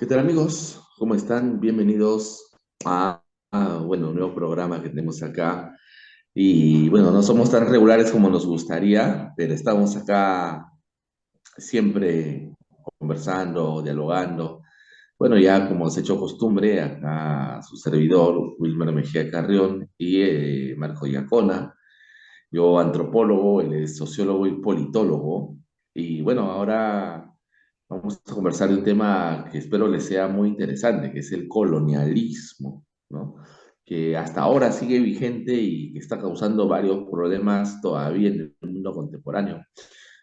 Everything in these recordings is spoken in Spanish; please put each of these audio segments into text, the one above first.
¿Qué tal amigos? ¿Cómo están? Bienvenidos a un nuevo programa que tenemos acá. Y bueno, no somos tan regulares como nos gustaría, pero estamos acá siempre conversando, dialogando. Bueno, ya como se ha hecho costumbre, acá su servidor, Wilmer Mejía Carrión y Marco Iacona, yo antropólogo, él es sociólogo y politólogo. Y bueno, ahora vamos a conversar de un tema que espero les sea muy interesante, que es el colonialismo, ¿no? Que hasta ahora sigue vigente y que está causando varios problemas todavía en el mundo contemporáneo.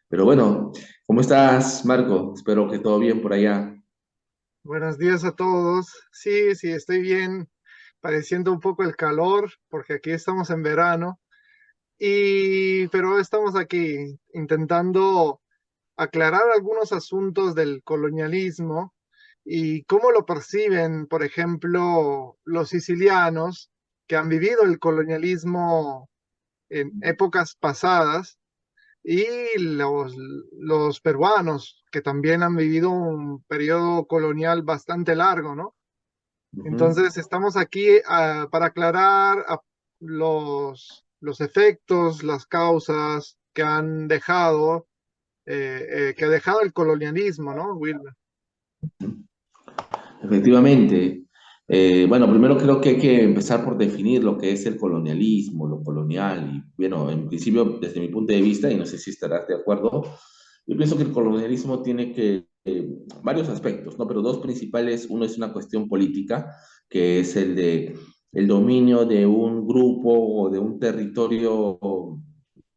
Pero bueno, ¿cómo estás, Marco? Espero que todo bien por allá. Buenos días a todos. Sí, sí, estoy bien, padeciendo un poco el calor, porque aquí estamos en verano, pero estamos aquí intentando aclarar algunos asuntos del colonialismo y cómo lo perciben, por ejemplo, los sicilianos que han vivido el colonialismo en épocas pasadas y los peruanos que también han vivido un periodo colonial bastante largo, ¿no? Ujú. Entonces, estamos aquí para aclarar los efectos, las causas que han dejado, que ha dejado el colonialismo, ¿no, Wilmer? Efectivamente. Bueno, primero creo que hay que empezar por definir lo que es el colonialismo, lo colonial. Y bueno, en principio, desde mi punto de vista, y no sé si estarás de acuerdo, yo pienso que el colonialismo tiene varios aspectos, ¿no? Pero dos principales. Uno es una cuestión política, que es el de el dominio de un grupo o de un territorio,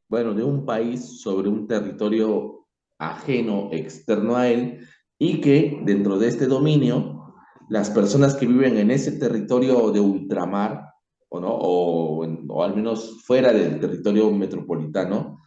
bueno, de un país sobre un territorio ajeno, externo a él, y que dentro de este dominio, las personas que viven en ese territorio de ultramar, o, no, o al menos fuera del territorio metropolitano,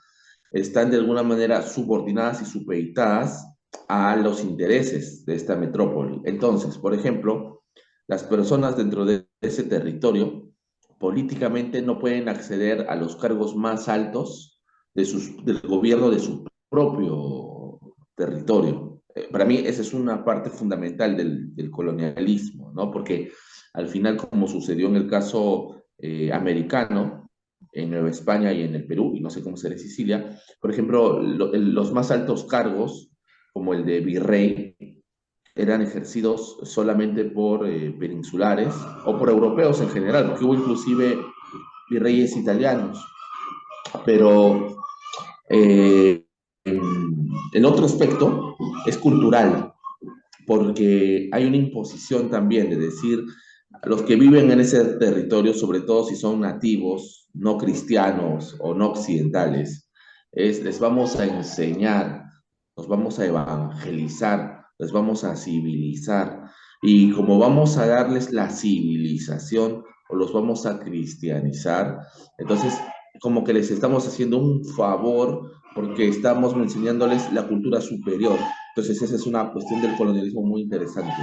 están de alguna manera subordinadas y supeditadas a los intereses de esta metrópoli. Entonces, por ejemplo, las personas dentro de ese territorio políticamente no pueden acceder a los cargos más altos del gobierno de su propio territorio. Para mí esa es una parte fundamental del colonialismo, ¿no? Porque al final, como sucedió en el caso americano, en Nueva España y en el Perú, y no sé cómo será en Sicilia, por ejemplo, los más altos cargos, como el de virrey, eran ejercidos solamente por peninsulares o por europeos en general, porque hubo inclusive virreyes italianos. Pero eh, el otro aspecto es cultural, porque hay una imposición también de decir, a los que viven en ese territorio, sobre todo si son nativos, no cristianos o no occidentales, les vamos a enseñar, los vamos a evangelizar, les vamos a civilizar. Y como vamos a darles la civilización o los vamos a cristianizar, entonces como que les estamos haciendo un favor porque estamos enseñándoles la cultura superior. Entonces esa es una cuestión del colonialismo muy interesante.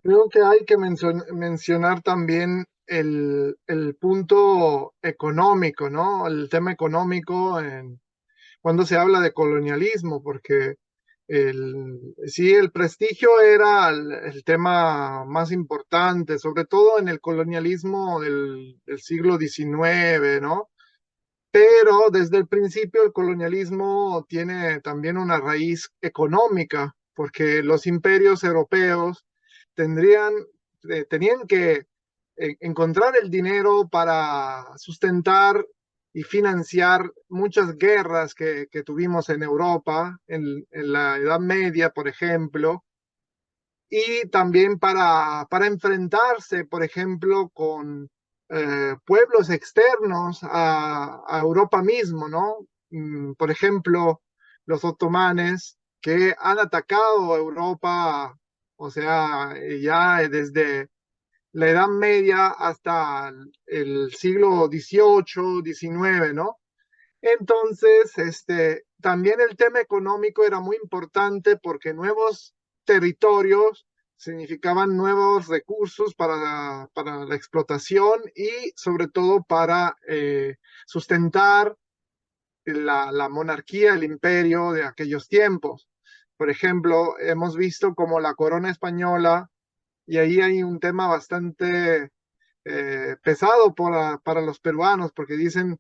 Creo que hay que mencionar también el punto económico, ¿no? El tema económico cuando se habla de colonialismo, porque sí, el prestigio era el tema más importante, sobre todo en el colonialismo del siglo XIX, ¿no? Pero desde el principio el colonialismo tiene también una raíz económica, porque los imperios europeos tendrían, tenían que encontrar el dinero para sustentar y financiar muchas guerras que tuvimos en Europa, en la Edad Media, por ejemplo, y también para enfrentarse, por ejemplo, con pueblos externos a Europa mismo, ¿no? Por ejemplo, los otomanes que han atacado a Europa, o sea, ya desde la Edad Media hasta el siglo XVIII, XIX, ¿no? Entonces, también el tema económico era muy importante porque nuevos territorios significaban nuevos recursos para la explotación y sobre todo para sustentar la monarquía, el imperio de aquellos tiempos. Por ejemplo, hemos visto como la corona española, y ahí hay un tema bastante pesado para los peruanos, porque dicen,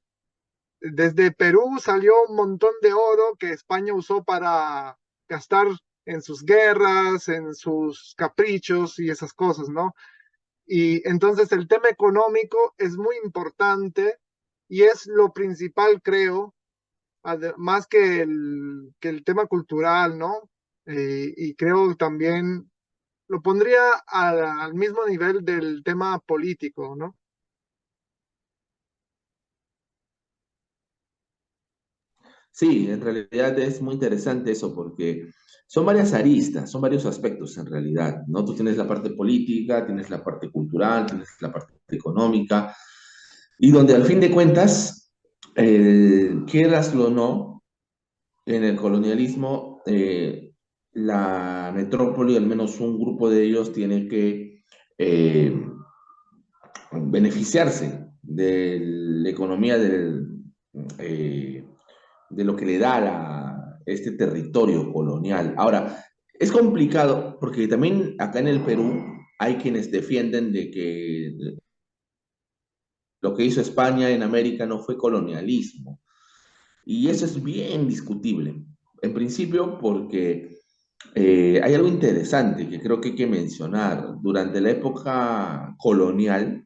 desde Perú salió un montón de oro que España usó para gastar en sus guerras, en sus caprichos y esas cosas, ¿no? Y entonces el tema económico es muy importante y es lo principal, creo, más que el tema cultural, ¿no? Y creo también lo pondría al mismo nivel del tema político, ¿no? Sí, en realidad es muy interesante eso porque son varias aristas, son varios aspectos en realidad, ¿no? Tú tienes la parte política, tienes la parte cultural, tienes la parte económica, y donde al fin de cuentas, quieraslo o no, en el colonialismo, la metrópoli, al menos un grupo de ellos, tiene que beneficiarse de la economía eh, de lo que le da este territorio colonial. Ahora, es complicado porque también acá en el Perú hay quienes defienden de que lo que hizo España en América no fue colonialismo. Y eso es bien discutible. En principio porque hay algo interesante que creo que hay que mencionar. Durante la época colonial,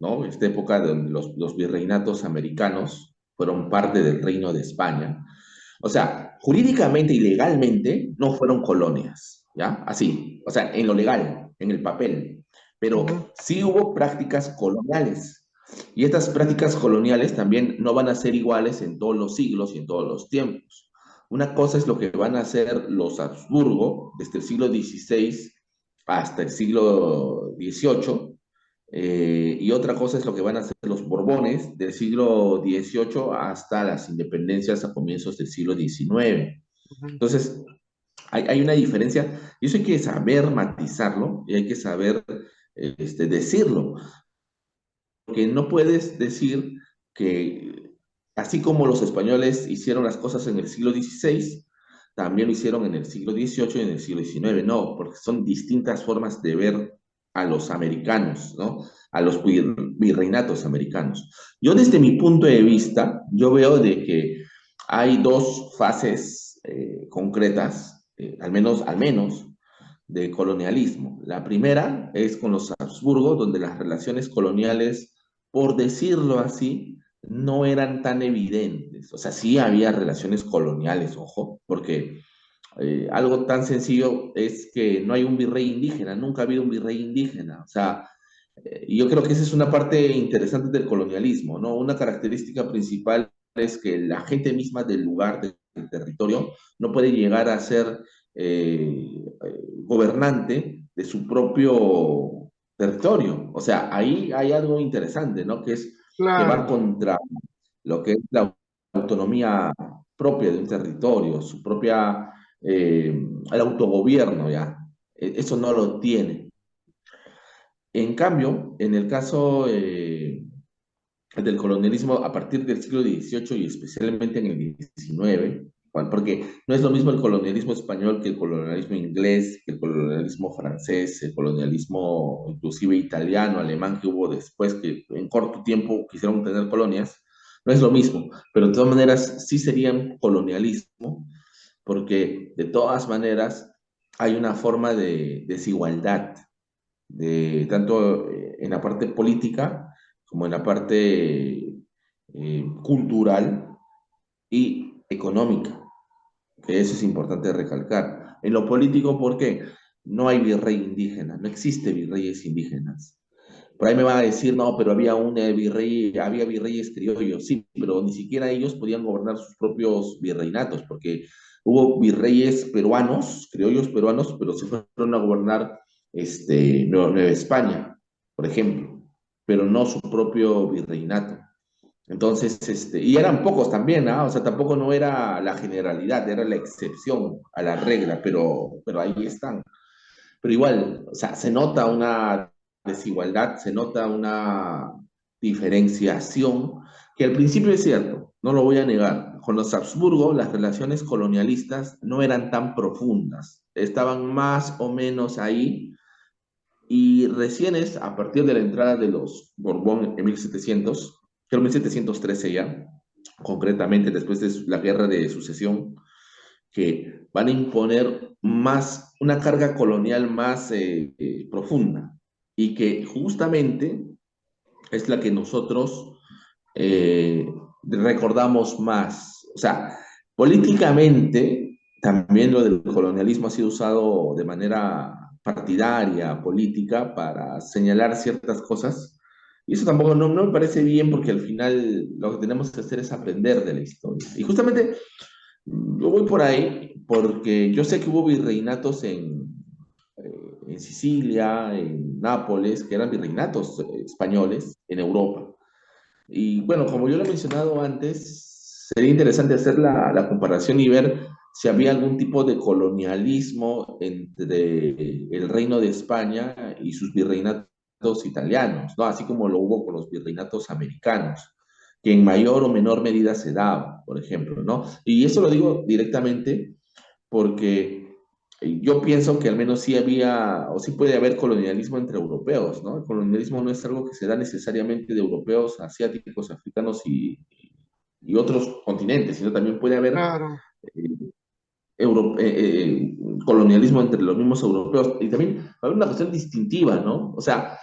¿no? Esta época donde los virreinatos americanos fueron parte del Reino de España. O sea, jurídicamente y legalmente no fueron colonias, ¿ya? Así, o sea, en lo legal, en el papel. Ujú, Pero sí hubo prácticas coloniales. Y estas prácticas coloniales también no van a ser iguales en todos los siglos y en todos los tiempos. Una cosa es lo que van a hacer los Habsburgo desde el siglo XVI hasta el siglo XVIII, y otra cosa es lo que van a hacer los Borbones del siglo XVIII hasta las independencias a comienzos del siglo XIX. ujú. Entonces, hay una diferencia y eso hay que saber matizarlo y hay que saber decirlo, porque no puedes decir que así como los españoles hicieron las cosas en el siglo XVI, también lo hicieron en el siglo XVIII y en el siglo XIX. No, porque son distintas formas de ver a los americanos, ¿no? A los virreinatos americanos. Yo desde mi punto de vista, yo veo de que hay dos fases concretas, al menos, de colonialismo. La primera es con los Habsburgo, donde las relaciones coloniales, por decirlo así, no eran tan evidentes. O sea, sí había relaciones coloniales, ojo, porque algo tan sencillo es que no hay un virrey indígena, nunca ha habido un virrey indígena. O sea, y yo creo que esa es una parte interesante del colonialismo, ¿no? Una característica principal es que la gente misma del lugar, del territorio, no puede llegar a ser gobernante de su propio territorio. O sea, ahí hay algo interesante, ¿no? Que es que va Claro. contra lo que es la autonomía propia de un territorio, su propia, el autogobierno, ¿ya? Eso no lo tiene. En cambio, en el caso del colonialismo a partir del siglo XVIII y especialmente en el XIX, porque no es lo mismo el colonialismo español que el colonialismo inglés, que el colonialismo francés, el colonialismo inclusive italiano, alemán que hubo después, que en corto tiempo quisieron tener colonias, no es lo mismo, pero de todas maneras sí serían colonialismo, porque de todas maneras hay una forma de desigualdad tanto en la parte política como en la parte cultural y económica, que eso es importante recalcar. En lo político, ¿por qué? No hay virrey indígena, no existe virreyes indígenas. Por ahí me van a decir, no, pero había un virrey, había virreyes criollos, sí, pero ni siquiera ellos podían gobernar sus propios virreinatos, porque hubo virreyes peruanos, criollos peruanos, pero se fueron a gobernar Nueva España, por ejemplo, pero no su propio virreinato. Entonces, y eran pocos también, ¿ah? O sea, tampoco no era la generalidad, era la excepción a la regla, pero ahí están. Pero igual, o sea, se nota una desigualdad, se nota una diferenciación que al principio es cierto, no lo voy a negar. con los Habsburgo las relaciones colonialistas no eran tan profundas, estaban más o menos ahí, y recién es a partir de la entrada de los Borbón en 1700, creo 1713 ya, concretamente después de la guerra de sucesión, que van a imponer más, una carga colonial más profunda, y que justamente es la que nosotros recordamos más. O sea, políticamente también lo del colonialismo ha sido usado de manera partidaria, política, para señalar ciertas cosas. Y eso tampoco no me parece bien, porque al final lo que tenemos que hacer es aprender de la historia. Y justamente yo voy por ahí porque yo sé que hubo virreinatos en Sicilia, en Nápoles, que eran virreinatos españoles en Europa. Y bueno, como yo lo he mencionado antes, sería interesante hacer la comparación y ver si había algún tipo de colonialismo entre el Reino de España y sus virreinatos italianos, ¿no? Así como lo hubo con los virreinatos americanos, que en mayor o menor medida se daba, por ejemplo, ¿no? Y eso lo digo directamente porque yo pienso que al menos sí había, o sí puede haber colonialismo entre europeos, ¿no? El colonialismo no es algo que se da necesariamente de europeos, asiáticos, africanos y otros continentes, sino también puede haber Claro, eh, colonialismo entre los mismos europeos. Y también va a haber una cuestión distintiva, ¿no? O sea,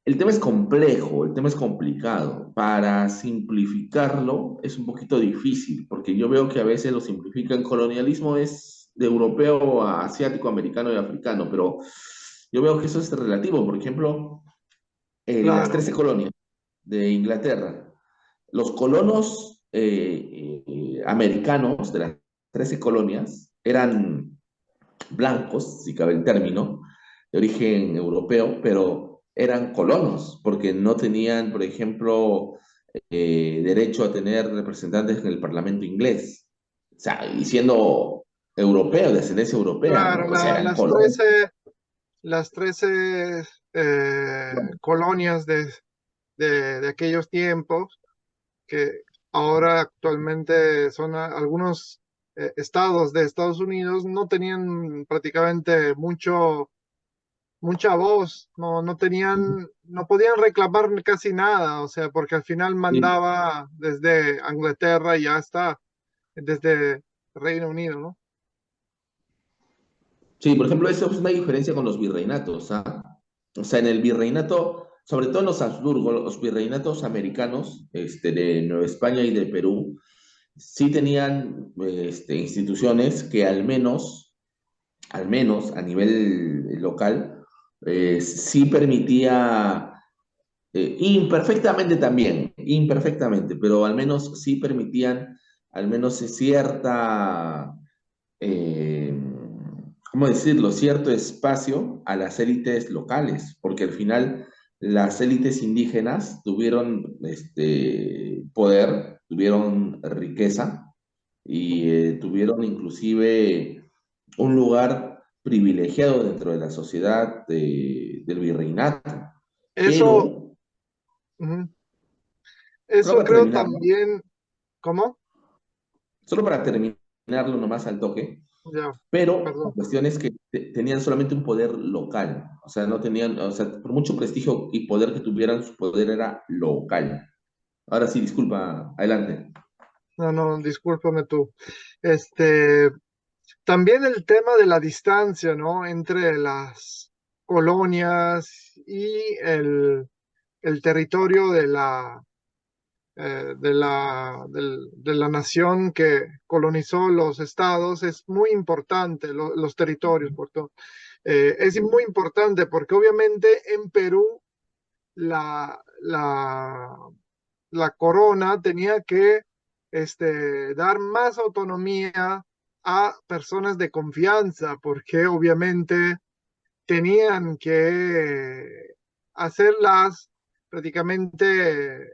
el tema es complejo, el tema es complicado. Para simplificarlo es un poquito difícil, porque yo veo que a veces lo simplifican. Colonialismo es de europeo a asiático, americano y africano, pero yo veo que eso es relativo. Por ejemplo, las claro. 13 colonias de Inglaterra, los colonos americanos de las 13 colonias eran blancos, si cabe el término, de origen europeo, pero eran colonos, porque no tenían, por ejemplo, derecho a tener representantes en el Parlamento inglés. O sea, y siendo europeo, de ascendencia europea, Claro, ¿no? O sea, eran las colonos. 13, las 13 colonias de aquellos tiempos, que ahora actualmente son algunos estados de Estados Unidos, no tenían prácticamente mucha voz, no tenían, no podían reclamar casi nada, o sea, porque al final Sí, mandaba desde Inglaterra y hasta desde Reino Unido, ¿no? sí, por ejemplo, eso es una diferencia con los virreinatos, ¿ah? O sea, en el virreinato, sobre todo en los Habsburgo, los virreinatos americanos, de Nueva España y de Perú, sí tenían instituciones que al menos a nivel local, sí permitía, imperfectamente también, imperfectamente, pero al menos sí permitían al menos cierta, eh, ¿cómo decirlo?, cierto espacio a las élites locales, porque al final las élites indígenas tuvieron poder, tuvieron riqueza, y tuvieron inclusive un lugar privilegiado dentro de la sociedad del virreinato. Eso, Pero, ujú, solo eso para creo terminar, ¿no? también, ¿cómo? Solo para terminarlo nomás al toque, Ya, pero la perdón. cuestión es que tenían solamente un poder local, o sea, no tenían, o sea, por mucho prestigio y poder que tuvieran, su poder era local. Ahora sí, disculpa, adelante. No, discúlpame tú. Este, también el tema de la distancia, ¿no? Entre las colonias y el territorio de la nación que colonizó los estados es muy importante, los territorios, por todo. Es muy importante porque obviamente en Perú la, la, la corona tenía que dar más autonomía a personas de confianza, porque obviamente tenían que hacerlas prácticamente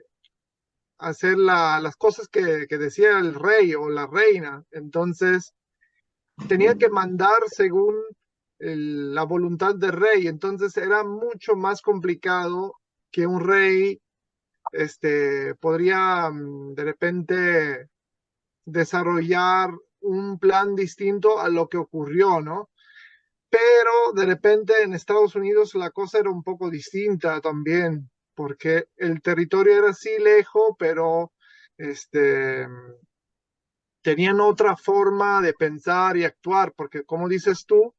hacer las cosas que decía el rey o la reina. Entonces, tenía que mandar según la voluntad del rey. Entonces, era mucho más complicado que un rey podría de repente desarrollar un plan distinto a lo que ocurrió, ¿no? Pero de repente en Estados Unidos la cosa era un poco distinta también, porque el territorio era así lejos, pero este, tenían otra forma de pensar y actuar, porque como dices tú,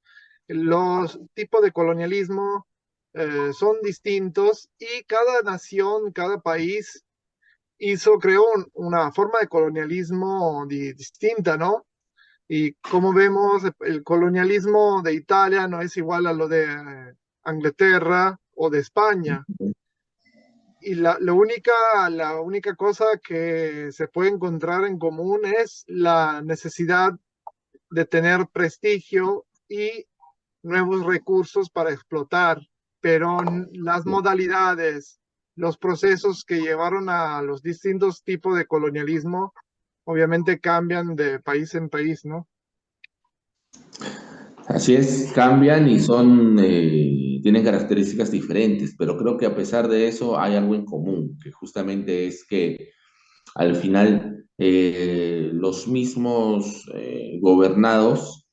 los tipos de colonialismo son distintos y cada nación, cada país creó una forma de colonialismo distinta, ¿no? Y como vemos, el colonialismo de Italia no es igual a lo de Inglaterra o de España. Y la única cosa que se puede encontrar en común es la necesidad de tener prestigio y nuevos recursos para explotar, pero las modalidades, los procesos que llevaron a los distintos tipos de colonialismo, obviamente cambian de país en país, ¿no? Así es, cambian y tienen características diferentes, pero creo que a pesar de eso hay algo en común, que justamente es que al final los mismos gobernados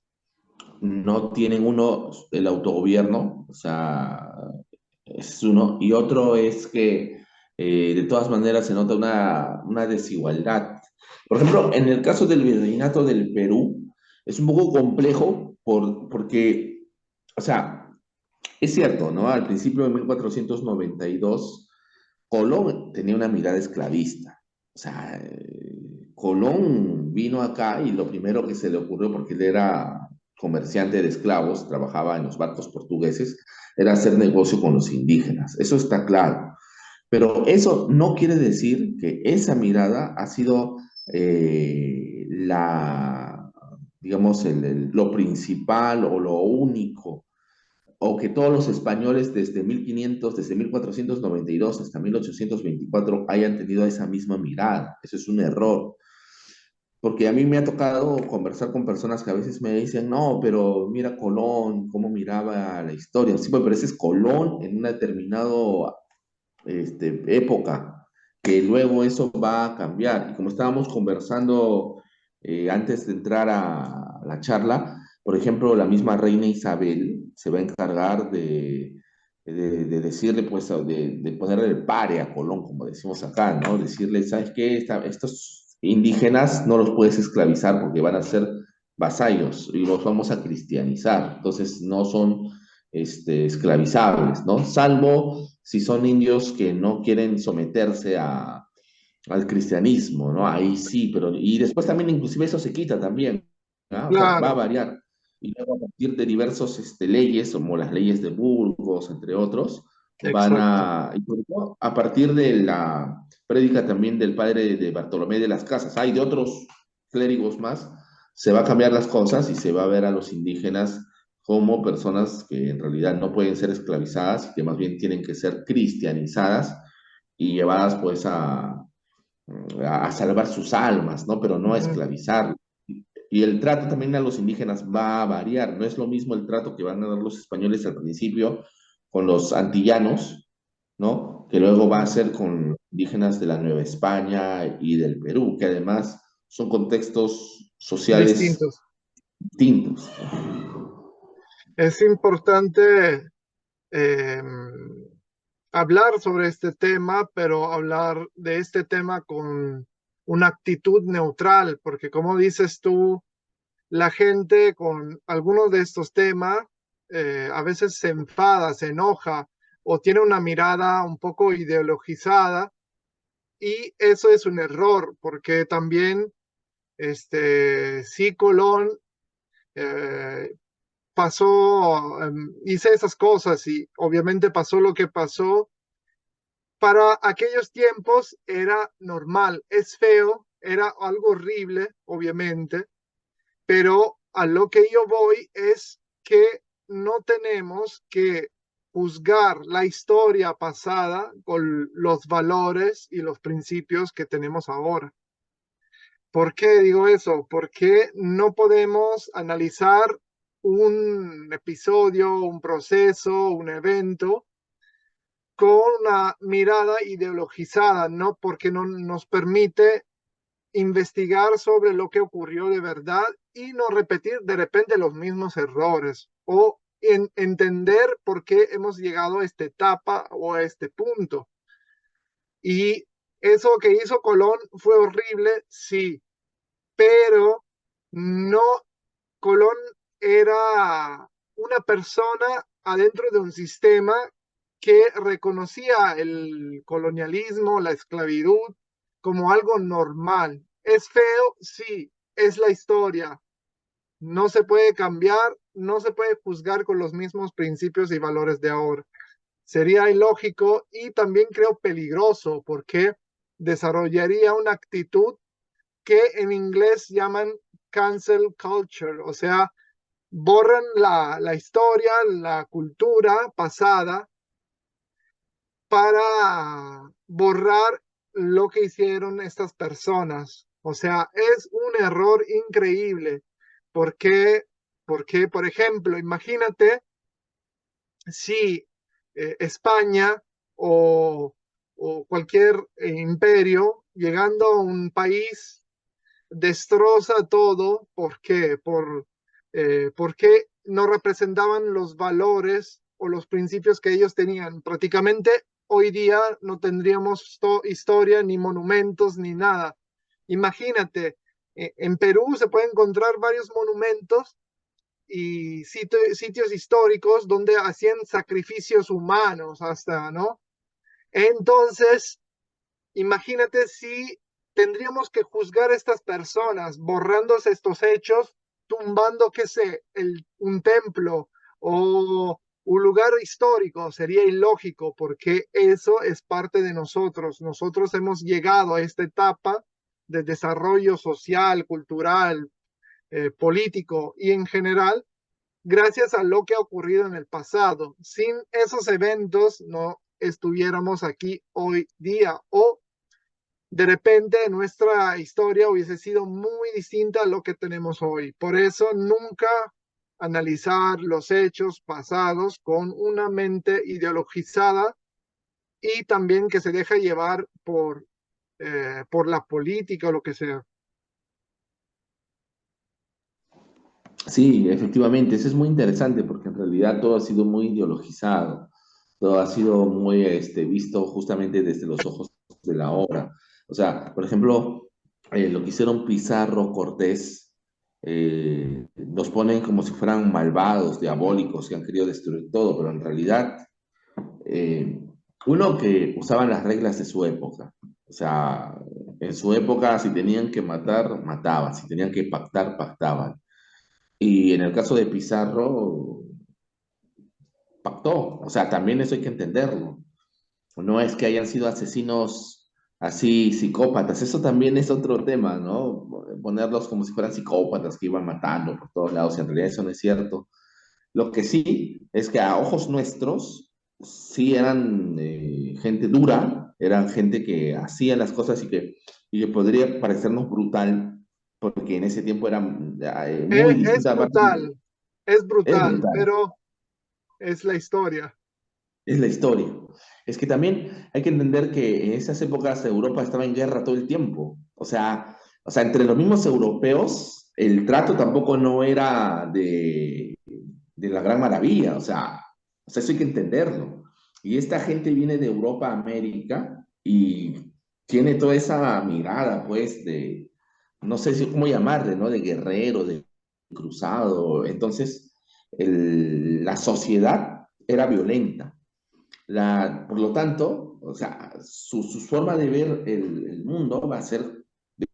no tienen uno el autogobierno, o sea, es uno, y otro es que de todas maneras se nota una desigualdad. Por ejemplo, en el caso del virreinato del Perú, es un poco complejo porque, o sea, es cierto, ¿no? Al principio de 1492 Colón tenía una mirada esclavista. O sea, Colón vino acá y lo primero que se le ocurrió, porque él era comerciante de esclavos, trabajaba en los barcos portugueses, era hacer negocio con los indígenas. Eso está claro. Pero eso no quiere decir que esa mirada ha sido digamos, lo principal o lo único o que todos los españoles desde 1500, desde 1492 hasta 1824 hayan tenido esa misma mirada. Eso es un error. Porque a mí me ha tocado conversar con personas que a veces me dicen, no, pero mira Colón, cómo miraba la historia. Sí, pues, pero ese es Colón en una determinada época, que luego eso va a cambiar. Y como estábamos conversando antes de entrar a la charla, por ejemplo, la misma reina Isabel se va a encargar de decirle, pues, de ponerle el pare a Colón, como decimos acá, ¿no? Decirle, ¿sabes qué? Estos indígenas no los puedes esclavizar porque van a ser vasallos y los vamos a cristianizar. Entonces, no son esclavizables, ¿no? Salvo si son indios que no quieren someterse al cristianismo, ¿no? Ahí sí, pero y después también inclusive eso se quita también, ¿no? O sea, va a Claro, variar. Y luego a partir de diversas leyes, como las leyes de Burgos, entre otros, exacto. y sobre todo a partir de la prédica también del padre de Bartolomé de las Casas, hay de otros clérigos más, se va a cambiar las cosas y se va a ver a los indígenas como personas que en realidad no pueden ser esclavizadas y que más bien tienen que ser cristianizadas y llevadas pues a salvar sus almas, ¿no? Pero no a Ujú. esclavizar. Y el trato también a los indígenas va a variar, no es lo mismo el trato que van a dar los españoles al principio con los antillanos, ¿no? Que luego va a ser con indígenas de la Nueva España y del Perú, que además son contextos sociales Distintos. distintos. Es importante eh, hablar sobre este tema, pero hablar de este tema con una actitud neutral, porque como dices tú, la gente con algunos de estos temas a veces se enfada, se enoja o tiene una mirada un poco ideologizada y eso es un error, porque también sí, Colón eh, hice esas cosas y obviamente pasó lo que pasó. Para aquellos tiempos era normal, es feo, era algo horrible, obviamente, pero a lo que yo voy es que no tenemos que juzgar la historia pasada con los valores y los principios que tenemos ahora. ¿Por qué digo eso? Porque no podemos analizar un episodio, un proceso, un evento con una mirada ideologizada, ¿no? Porque no nos permite investigar sobre lo que ocurrió de verdad y no repetir de repente los mismos errores o entender por qué hemos llegado a esta etapa o a este punto. Y eso que hizo Colón fue horrible, sí, pero no, Colón era una persona adentro de un sistema que reconocía el colonialismo, la esclavitud, como algo normal. ¿Es feo? Sí, es la historia. No se puede cambiar, no se puede juzgar con los mismos principios y valores de ahora. Sería ilógico y también creo peligroso porque desarrollaría una actitud que en inglés llaman cancel culture, o sea, borran la historia, la cultura pasada para borrar lo que hicieron estas personas. O sea, es un error increíble porque, porque por ejemplo, imagínate si España o, o cualquier imperio llegando a un país destroza todo. ¿Por qué? Porque no representaban los valores o los principios que ellos tenían. Prácticamente hoy día no tendríamos historia, ni monumentos, ni nada. Imagínate, en Perú se pueden encontrar varios monumentos y sitios históricos donde hacían sacrificios humanos hasta, ¿no? Entonces, imagínate si tendríamos que juzgar a estas personas, borrándose estos hechos, tumbando, qué sé, un templo o un lugar histórico. Sería ilógico porque eso es parte de nosotros. Nosotros hemos llegado a esta etapa de desarrollo social, cultural, político y en general gracias a lo que ha ocurrido en el pasado. Sin esos eventos no estuviéramos aquí hoy día o de repente nuestra historia hubiese sido muy distinta a lo que tenemos hoy. Por eso nunca analizar los hechos pasados con una mente ideologizada y también que se deja llevar por la política o lo que sea. Sí, efectivamente, eso es muy interesante porque en realidad todo ha sido muy ideologizado, todo ha sido muy visto justamente desde los ojos de la obra. O sea, por ejemplo, lo que hicieron Pizarro, Cortés, nos ponen como si fueran malvados, diabólicos, que han querido destruir todo, pero en realidad, eh, uno que usaban las reglas de su época. O sea, en su época, si tenían que matar, mataban, si tenían que pactar, pactaban. Y en el caso de Pizarro, pactó. O sea, también eso hay que entenderlo. No es que hayan sido asesinos así, psicópatas. Eso también es otro tema, ¿no? Ponerlos como si fueran psicópatas que iban matando por todos lados. En realidad eso no es cierto. Lo que sí es que a ojos nuestros, sí eran gente dura, eran gente que hacía las cosas y que podría parecernos brutal, porque en ese tiempo era muy Es distinta. es Es brutal, brutal. pero es la historia. Es la historia. Es que también hay que entender que en esas épocas Europa estaba en guerra todo el tiempo. O sea, entre los mismos europeos, el trato tampoco no era de la gran maravilla. O sea, eso hay que entenderlo. Y esta gente viene de Europa a América y tiene toda esa mirada, pues, no sé si cómo llamarle, ¿no? De guerrero, de cruzado. Entonces, la sociedad era violenta. Por lo tanto, o sea, su forma de ver el mundo va a ser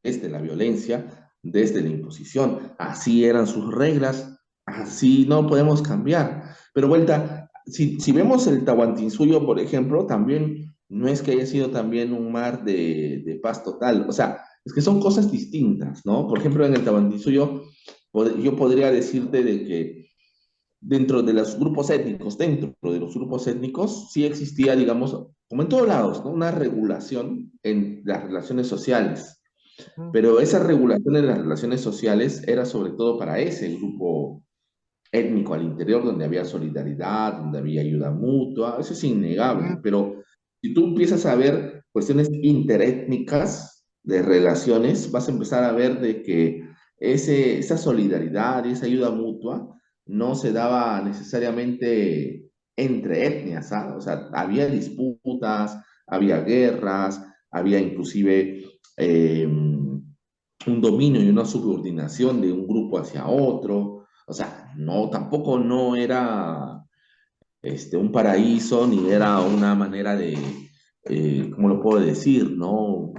desde la violencia, desde la imposición. Así eran sus reglas, así no podemos cambiar. Pero vuelta, si vemos el Tahuantinsuyo, por ejemplo, también no es que haya sido también un mar de paz total. O sea, es que son cosas distintas, ¿no? Por ejemplo, en el Tahuantinsuyo, yo podría decirte de que dentro de los grupos étnicos, sí existía, digamos, como en todos lados, ¿no? Una regulación en las relaciones sociales. Ujú. Pero esa regulación en las relaciones sociales era sobre todo para ese grupo étnico al interior, donde había solidaridad, donde había ayuda mutua, eso es innegable. Ujú. Pero si tú empiezas a ver cuestiones interétnicas, de relaciones, vas a empezar a ver de que esa solidaridad y esa ayuda mutua no se daba necesariamente entre etnias, ¿ah? O sea, había disputas, había guerras, había inclusive un dominio y una subordinación de un grupo hacia otro. O sea, no, tampoco no era un paraíso, ni era una manera de, ¿cómo lo puedo decir? ¿No?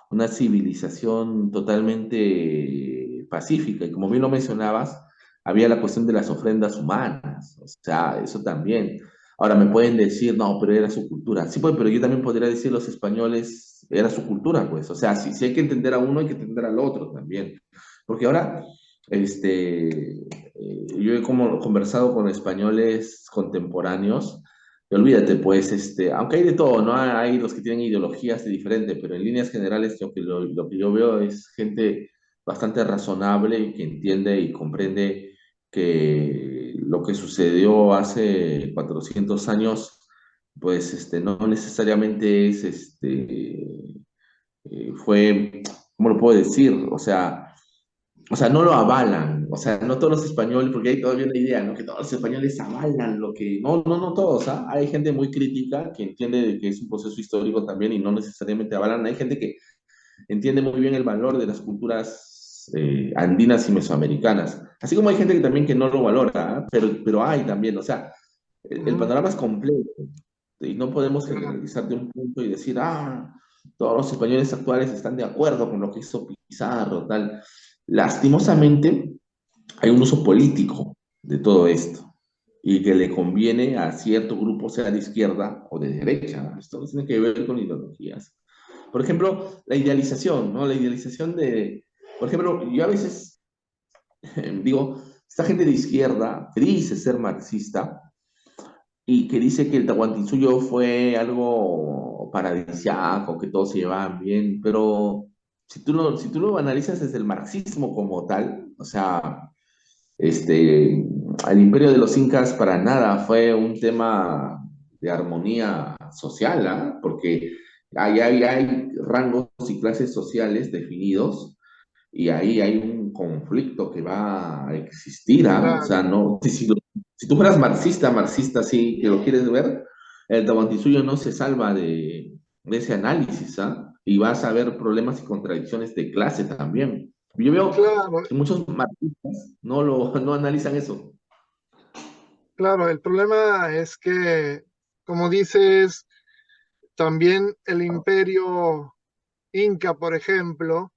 Una civilización totalmente pacífica. Y como bien lo mencionabas, había la cuestión de las ofrendas humanas. O sea, eso también. Ahora me pueden decir, no, pero era su cultura. Sí, pues, pero yo también podría decir los españoles, era su cultura, pues. O sea, si hay que entender a uno, hay que entender al otro también. Porque ahora, yo he como conversado con españoles contemporáneos, y olvídate, pues, aunque hay de todo, ¿no? Hay los que tienen ideologías diferentes, pero en líneas generales lo que yo veo es gente bastante razonable y que entiende y comprende que lo que sucedió hace 400 años, pues, no necesariamente fue, ¿cómo lo puedo decir? O sea, no lo avalan, o sea, no todos los españoles, porque hay todavía una idea, ¿no? Que todos los españoles avalan lo que... No, no, no todos, ¿ah? Hay gente muy crítica que entiende de que es un proceso histórico también y no necesariamente avalan. Hay gente que entiende muy bien el valor de las culturas andinas y mesoamericanas. Así como hay gente que también que no lo valora, ¿ah? Pero hay también, o sea, el Ujú, panorama es complejo y no podemos claro, generalizar de un punto y decir, todos los españoles actuales están de acuerdo con lo que hizo Pizarro, tal. Lastimosamente, hay un uso político de todo esto y que le conviene a cierto grupo, sea de izquierda o de derecha. Esto no tiene que ver con ideologías. Por ejemplo, la idealización, ¿no? La idealización por ejemplo, yo a veces digo, esta gente de izquierda que dice ser marxista y que dice que el Tahuantinsuyo fue algo paradisiaco, que todos se llevaban bien, pero si tú lo analizas desde el marxismo como tal, o sea, el imperio de los incas para nada fue un tema de armonía social, ¿ah? Porque ahí hay rangos y clases sociales definidos y ahí hay un conflicto que va a existir, ¿ah? O sea, claro, no, si tú fueras marxista, marxista, sí, que lo quieres ver, el Tahuantinsuyo no se salva de ese análisis, ¿ah? Y vas a ver problemas y contradicciones de clase también. Yo veo claro, que muchos marxistas no analizan eso. claro. El problema es que, como dices, también el imperio Inca, por ejemplo,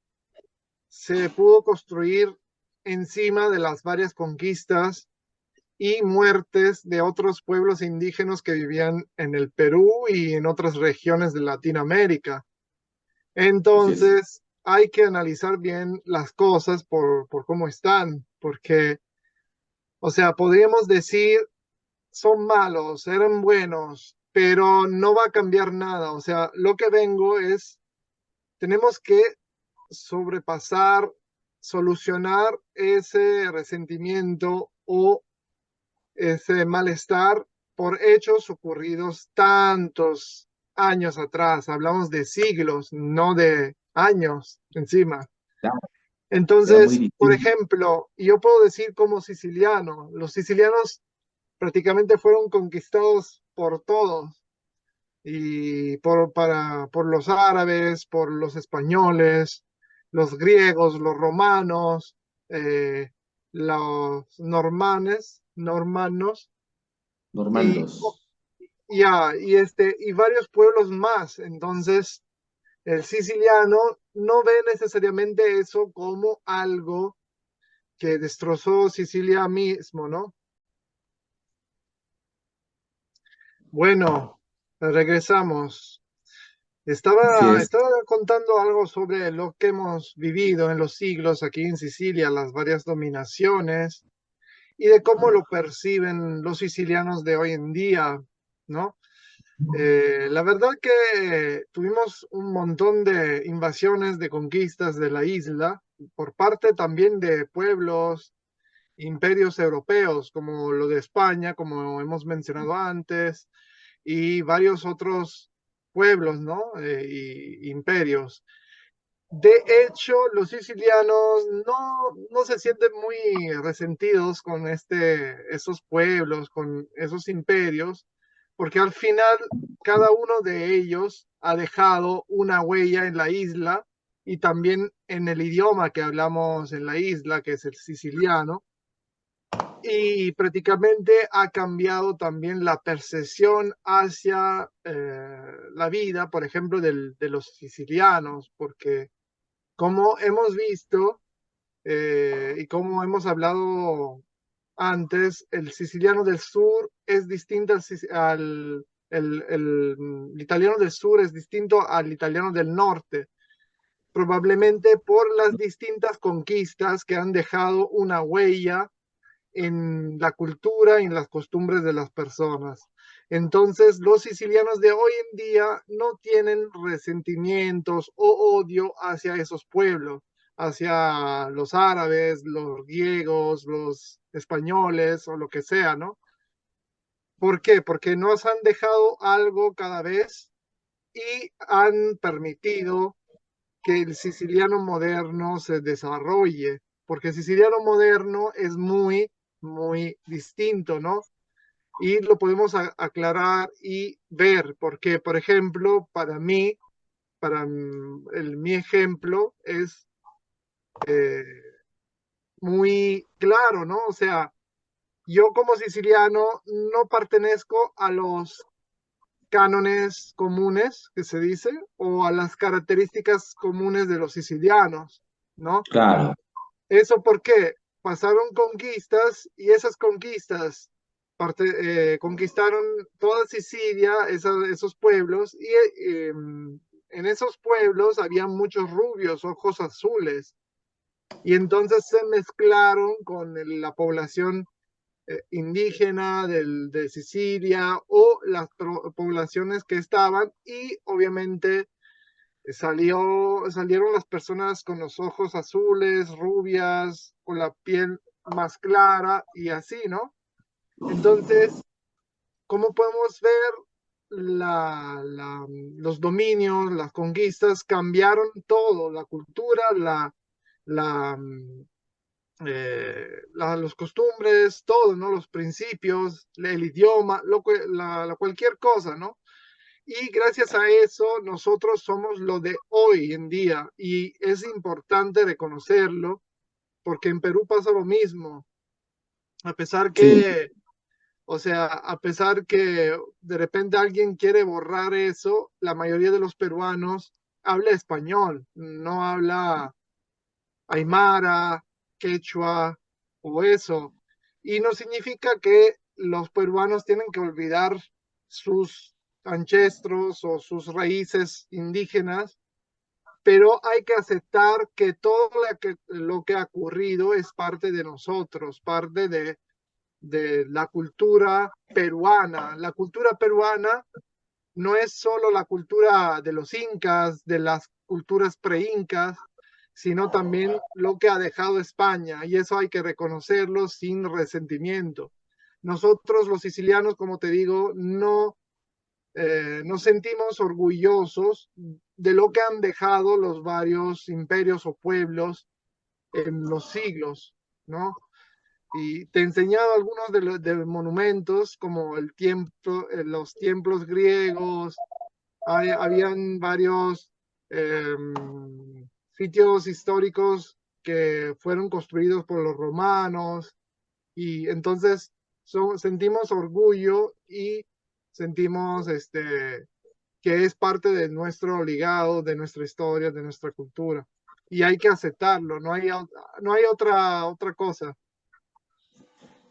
se pudo construir encima de las varias conquistas y muertes de otros pueblos indígenas que vivían en el Perú y en otras regiones de Latinoamérica. Así es. Entonces, hay que analizar bien las cosas por cómo están, porque, o sea, podríamos decir, son malos, eran buenos, pero no va a cambiar nada. O sea, lo que vengo es, tenemos que sobrepasar, solucionar ese resentimiento o ese malestar por hechos ocurridos tantos años atrás. Hablamos de siglos, no de años encima. Claro, era muy Entonces, por distinto. ejemplo, yo puedo decir como siciliano, los sicilianos prácticamente fueron conquistados por todos y por los árabes, por los españoles, los griegos, los romanos, eh, los normanos y Normandos. y varios pueblos más. Entonces, el siciliano no ve necesariamente eso como algo que destrozó Sicilia mismo, ¿no? Bueno, regresamos. Así es. Estaba contando algo sobre lo que hemos vivido en los siglos aquí en Sicilia, las varias dominaciones y de cómo lo perciben los sicilianos de hoy en día, ¿no? La verdad que tuvimos un montón de invasiones, de conquistas de la isla, por parte también de pueblos, imperios europeos, como lo de España, como hemos mencionado antes, y varios otros. pueblos, ¿no? Y imperios. De hecho, los sicilianos no se sienten muy resentidos con esos pueblos, con esos imperios, porque al final cada uno de ellos ha dejado una huella en la isla y también en el idioma que hablamos en la isla, que es el siciliano, y prácticamente ha cambiado también la percepción hacia la vida, por ejemplo, de los sicilianos, porque como hemos visto y como hemos hablado antes, el siciliano del sur es distinto el italiano del sur es distinto al italiano del norte, probablemente por las distintas conquistas que han dejado una huella en la cultura y en las costumbres de las personas. Entonces, los sicilianos de hoy en día no tienen resentimientos o odio hacia esos pueblos, hacia los árabes, los griegos, los españoles o lo que sea, ¿no? ¿Por qué? Porque nos han dejado algo cada vez y han permitido que el siciliano moderno se desarrolle, porque el siciliano moderno es muy distinto, ¿no? Y lo podemos aclarar y ver, porque, por ejemplo, mi ejemplo es eh, muy claro, ¿no? O sea, yo como siciliano no pertenezco a los cánones comunes que se dice o a las características comunes de los sicilianos, ¿no? Claro, Eso porque pasaron conquistas y esas conquistas conquistaron toda Sicilia, esos pueblos, y en esos pueblos había muchos rubios, ojos azules, y entonces se mezclaron con la población indígena de Sicilia o las poblaciones que estaban, y obviamente salieron las personas con los ojos azules, rubias, con la piel más clara y así, ¿no? Entonces, ¿cómo podemos ver los dominios, las conquistas cambiaron todo, la cultura, la, los costumbres, todo, ¿no? Los principios, el idioma, cualquier cosa, ¿no? Y gracias a eso nosotros somos lo de hoy en día y es importante reconocerlo porque en Perú pasa lo mismo. A pesar sí, que, o sea, a pesar que de repente alguien quiere borrar eso, la mayoría de los peruanos habla español, no habla aymara, quechua o eso. Y no significa que los peruanos tienen que olvidar sus ancestros o sus raíces indígenas, pero hay que aceptar que todo lo que ha ocurrido es parte de nosotros, parte de la cultura peruana. La cultura peruana no es solo la cultura de los incas, de las culturas pre-incas, sino también lo que ha dejado España, y eso hay que reconocerlo sin resentimiento. Nosotros los sicilianos, como te digo, no nos sentimos orgullosos de lo que han dejado los varios imperios o pueblos en los siglos, ¿no? Y te he enseñado algunos de los monumentos, como los templos griegos, habían varios eh, sitios históricos que fueron construidos por los romanos y entonces sentimos orgullo y sentimos que es parte de nuestro legado, de nuestra historia, de nuestra cultura. Y hay que aceptarlo, no hay otra cosa.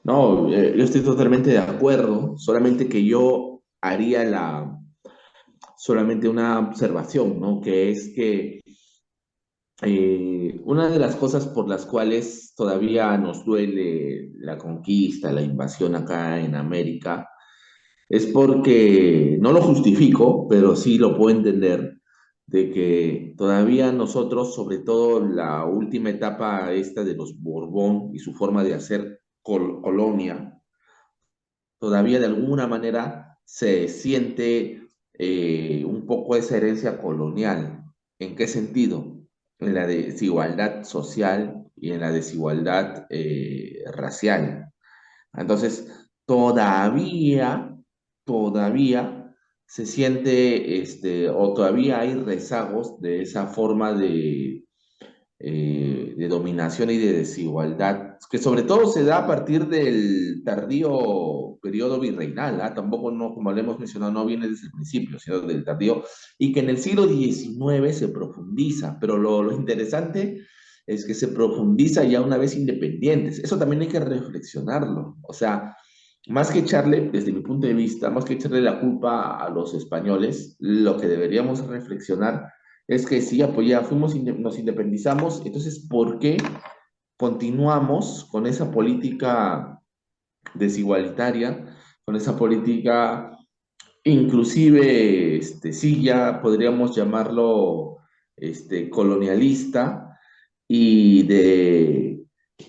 no, yo estoy totalmente de acuerdo, solamente que yo haría solamente una observación, ¿no? Que es que una de las cosas por las cuales todavía nos duele la conquista, la invasión acá en América, es porque, no lo justifico, pero sí lo puedo entender, de que todavía nosotros, sobre todo la última etapa esta de los Borbón y su forma de hacer colonia, todavía de alguna manera se siente un poco esa herencia colonial. ¿En qué sentido? En la desigualdad social y en la desigualdad racial. Entonces, todavía se siente, o todavía hay rezagos de esa forma de dominación y de desigualdad, que sobre todo se da a partir del tardío periodo virreinal, ¿ah? Tampoco, no, como le hemos mencionado, no viene desde el principio, sino del tardío, y que en el siglo XIX se profundiza, pero lo interesante es que se profundiza ya una vez independientes. Eso también hay que reflexionarlo. O sea, más que echarle, desde mi punto de vista, más que echarle la culpa a los españoles, lo que deberíamos reflexionar es que sí, apoya, nos independizamos, entonces, ¿por qué continuamos con esa política desigualitaria, con esa política, inclusive, sí, ya podríamos llamarlo, colonialista y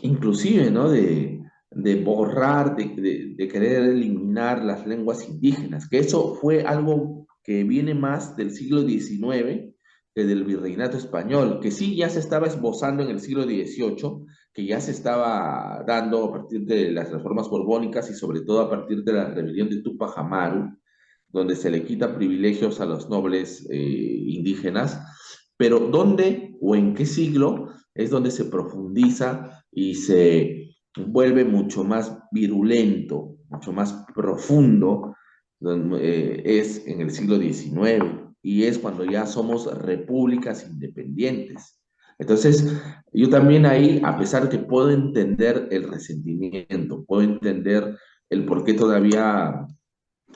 inclusive, ¿no? De borrar, de querer eliminar las lenguas indígenas, que eso fue algo que viene más del siglo XIX que del virreinato español, que sí ya se estaba esbozando en el siglo XVIII, que ya se estaba dando a partir de las reformas borbónicas y sobre todo a partir de la rebelión de Tupac Amaru, donde se le quita privilegios a los nobles indígenas, pero ¿dónde o en qué siglo es donde se profundiza y se vuelve mucho más virulento, mucho más profundo? Es en el siglo XIX y es cuando ya somos repúblicas independientes. Entonces, yo también ahí, a pesar que puedo entender el resentimiento, puedo entender el por qué todavía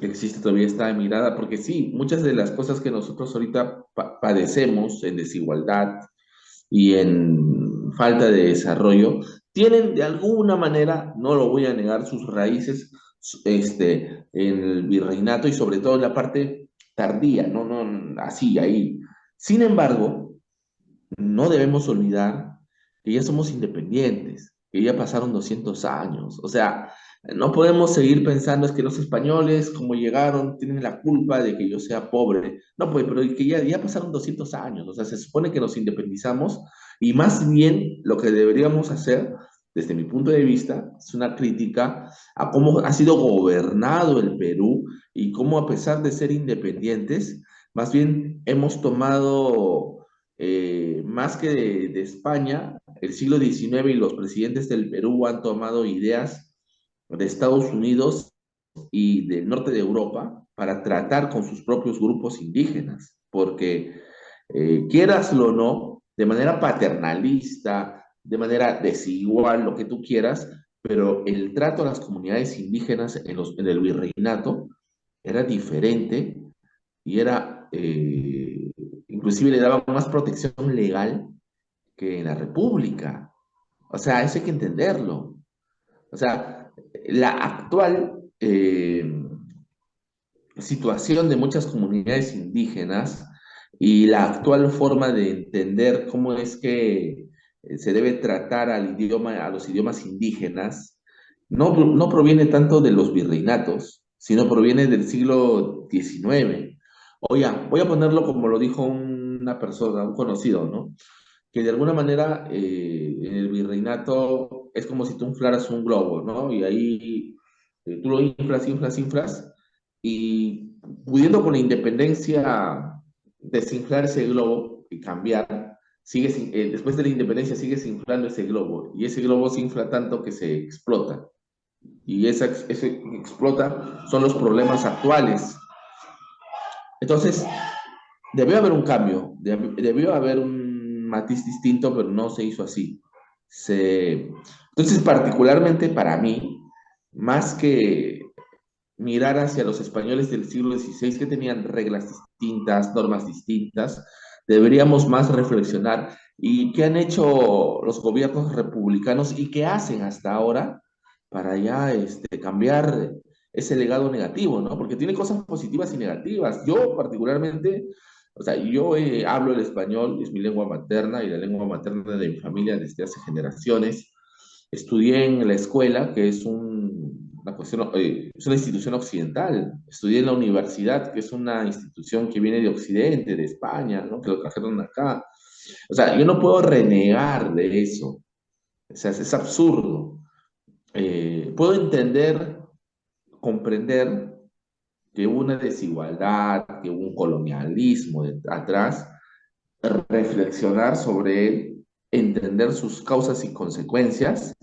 existe todavía esta mirada, porque sí, muchas de las cosas que nosotros ahorita padecemos en desigualdad y en falta de desarrollo, tienen de alguna manera, no lo voy a negar, sus raíces en el virreinato y sobre todo en la parte tardía, no, así, ahí. Sin embargo, no debemos olvidar que ya somos independientes, que ya pasaron 200 años. O sea, no podemos seguir pensando es que los españoles, como llegaron, tienen la culpa de que yo sea pobre. No, pues, pero que ya pasaron 200 años. O sea, se supone que nos independizamos y más bien lo que deberíamos hacer, desde mi punto de vista, es una crítica a cómo ha sido gobernado el Perú y cómo a pesar de ser independientes, más bien hemos tomado más que de España, el siglo XIX y los presidentes del Perú han tomado ideas de Estados Unidos y del norte de Europa para tratar con sus propios grupos indígenas, porque quieraslo o no, de manera paternalista, de manera desigual, lo que tú quieras, pero el trato a las comunidades indígenas en el virreinato era diferente y era, inclusive le daba más protección legal que en la República. O sea, eso hay que entenderlo. O sea, la actual situación de muchas comunidades indígenas y la actual forma de entender cómo es que se debe tratar al idioma, a los idiomas indígenas, no proviene tanto de los virreinatos, sino proviene del siglo XIX. Oye, voy a ponerlo como lo dijo una persona, un conocido, ¿no? Que de alguna manera en el virreinato es como si tú inflaras un globo, ¿no? Y ahí tú lo inflas, y pudiendo con la independencia desinflar ese globo y cambiar, después de la independencia sigues inflando ese globo, y ese globo se infla tanto que se explota, y ese que explota son los problemas actuales. Entonces, debió haber un cambio, debió haber un matiz distinto, pero no se hizo así. Se... Entonces, particularmente para mí, más que mirar hacia los españoles del siglo XVI que tenían reglas distintas, normas distintas, deberíamos más reflexionar y qué han hecho los gobiernos republicanos y qué hacen hasta ahora para ya cambiar ese legado negativo, ¿no? Porque tiene cosas positivas y negativas. Yo particularmente, o sea, yo hablo el español, es mi lengua materna y la lengua materna de mi familia desde hace generaciones. Estudié en la escuela, que es una cuestión, es una institución occidental. Estudié en la universidad, que es una institución que viene de Occidente, de España, ¿no? Que lo trajeron acá. O sea, yo no puedo renegar de eso. O sea, es absurdo. Puedo entender, comprender que hubo una desigualdad, que hubo un colonialismo atrás, reflexionar sobre él, entender sus causas y consecuencias,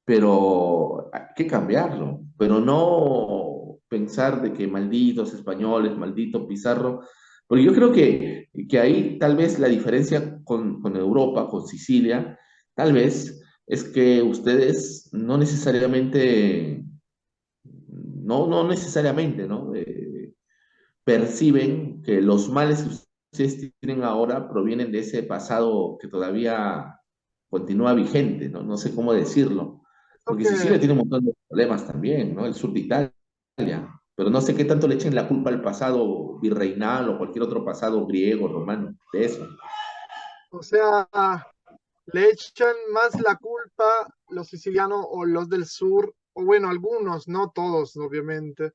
pero hay que cambiarlo, pero no pensar de que malditos españoles, maldito Pizarro, porque yo creo que ahí tal vez la diferencia con Europa, con Sicilia, tal vez es que ustedes no necesariamente, no necesariamente, ¿no? Perciben que los males que ustedes tienen ahora provienen de ese pasado que todavía continúa vigente, ¿no? No sé cómo decirlo. Creo Porque que, Sicilia tiene un montón de problemas también, ¿no? El sur de Italia. Pero no sé qué tanto le echen la culpa al pasado virreinal o cualquier otro pasado griego, romano, de eso. o sea, le echan más la culpa los sicilianos o los del sur, o bueno, algunos, no todos, obviamente,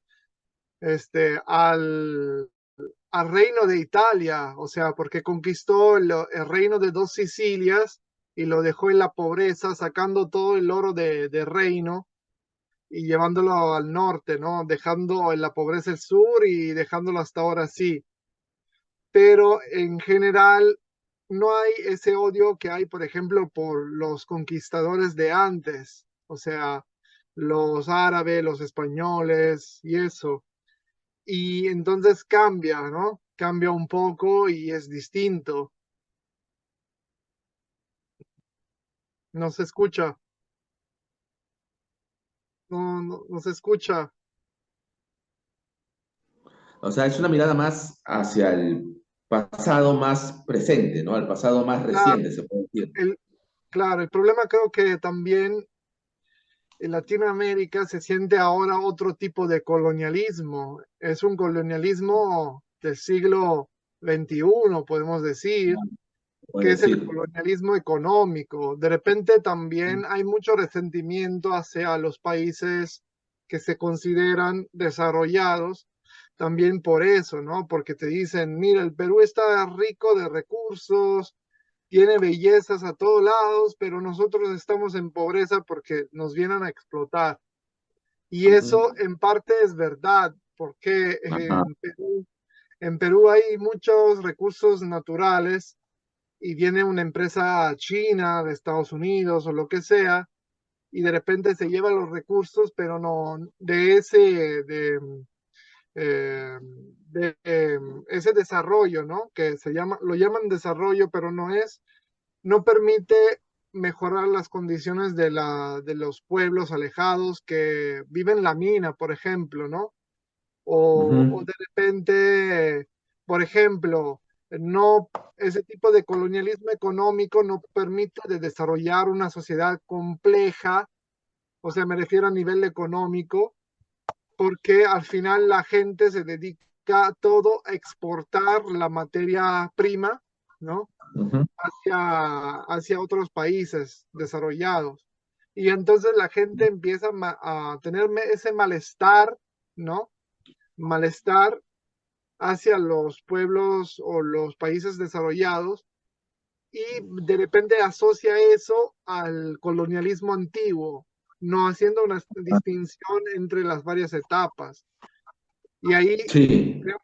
al reino de Italia, o sea, porque conquistó el reino de dos Sicilias y lo dejó en la pobreza, sacando todo el oro de reino y llevándolo al norte, ¿no? Dejando en la pobreza el sur y dejándolo hasta ahora así. Pero en general no hay ese odio que hay, por ejemplo, por los conquistadores de antes, o sea, los árabes, los españoles y eso. Y entonces cambia, ¿no? Cambia un poco y es distinto. No se escucha, no se escucha. O sea, es una mirada más hacia el pasado más presente, ¿no? Al pasado más Claro, reciente, se puede decir. el, claro, el problema creo que también en Latinoamérica se siente ahora otro tipo de colonialismo. Es un colonialismo del siglo XXI, podemos decir, Puede que es el decir. colonialismo económico. De repente también hay mucho resentimiento hacia los países que se consideran desarrollados, también por eso, ¿no? Porque te dicen, mira, el Perú está rico de recursos, tiene bellezas a todos lados, pero nosotros estamos en pobreza porque nos vienen a explotar. Y eso Ujú. en parte es verdad, porque Ajá. En Perú hay muchos recursos naturales y viene una empresa china de Estados Unidos o lo que sea, y de repente se lleva los recursos, pero no de ese desarrollo, ¿no? Que se llama, lo llaman desarrollo, pero no es, no permite mejorar las condiciones de los pueblos alejados que viven la mina, por ejemplo, ¿no? O Ujú. de repente, por ejemplo, no, ese tipo de colonialismo económico no permite de desarrollar una sociedad compleja, o sea, me refiero a nivel económico, porque al final la gente se dedica todo a exportar la materia prima, ¿no? Ujú. Hacia otros países desarrollados. Y entonces la gente empieza a tener ese malestar, ¿no? Malestar hacia los pueblos o los países desarrollados y de repente asocia eso al colonialismo antiguo, no haciendo una distinción entre las varias etapas. Y ahí Sí. creo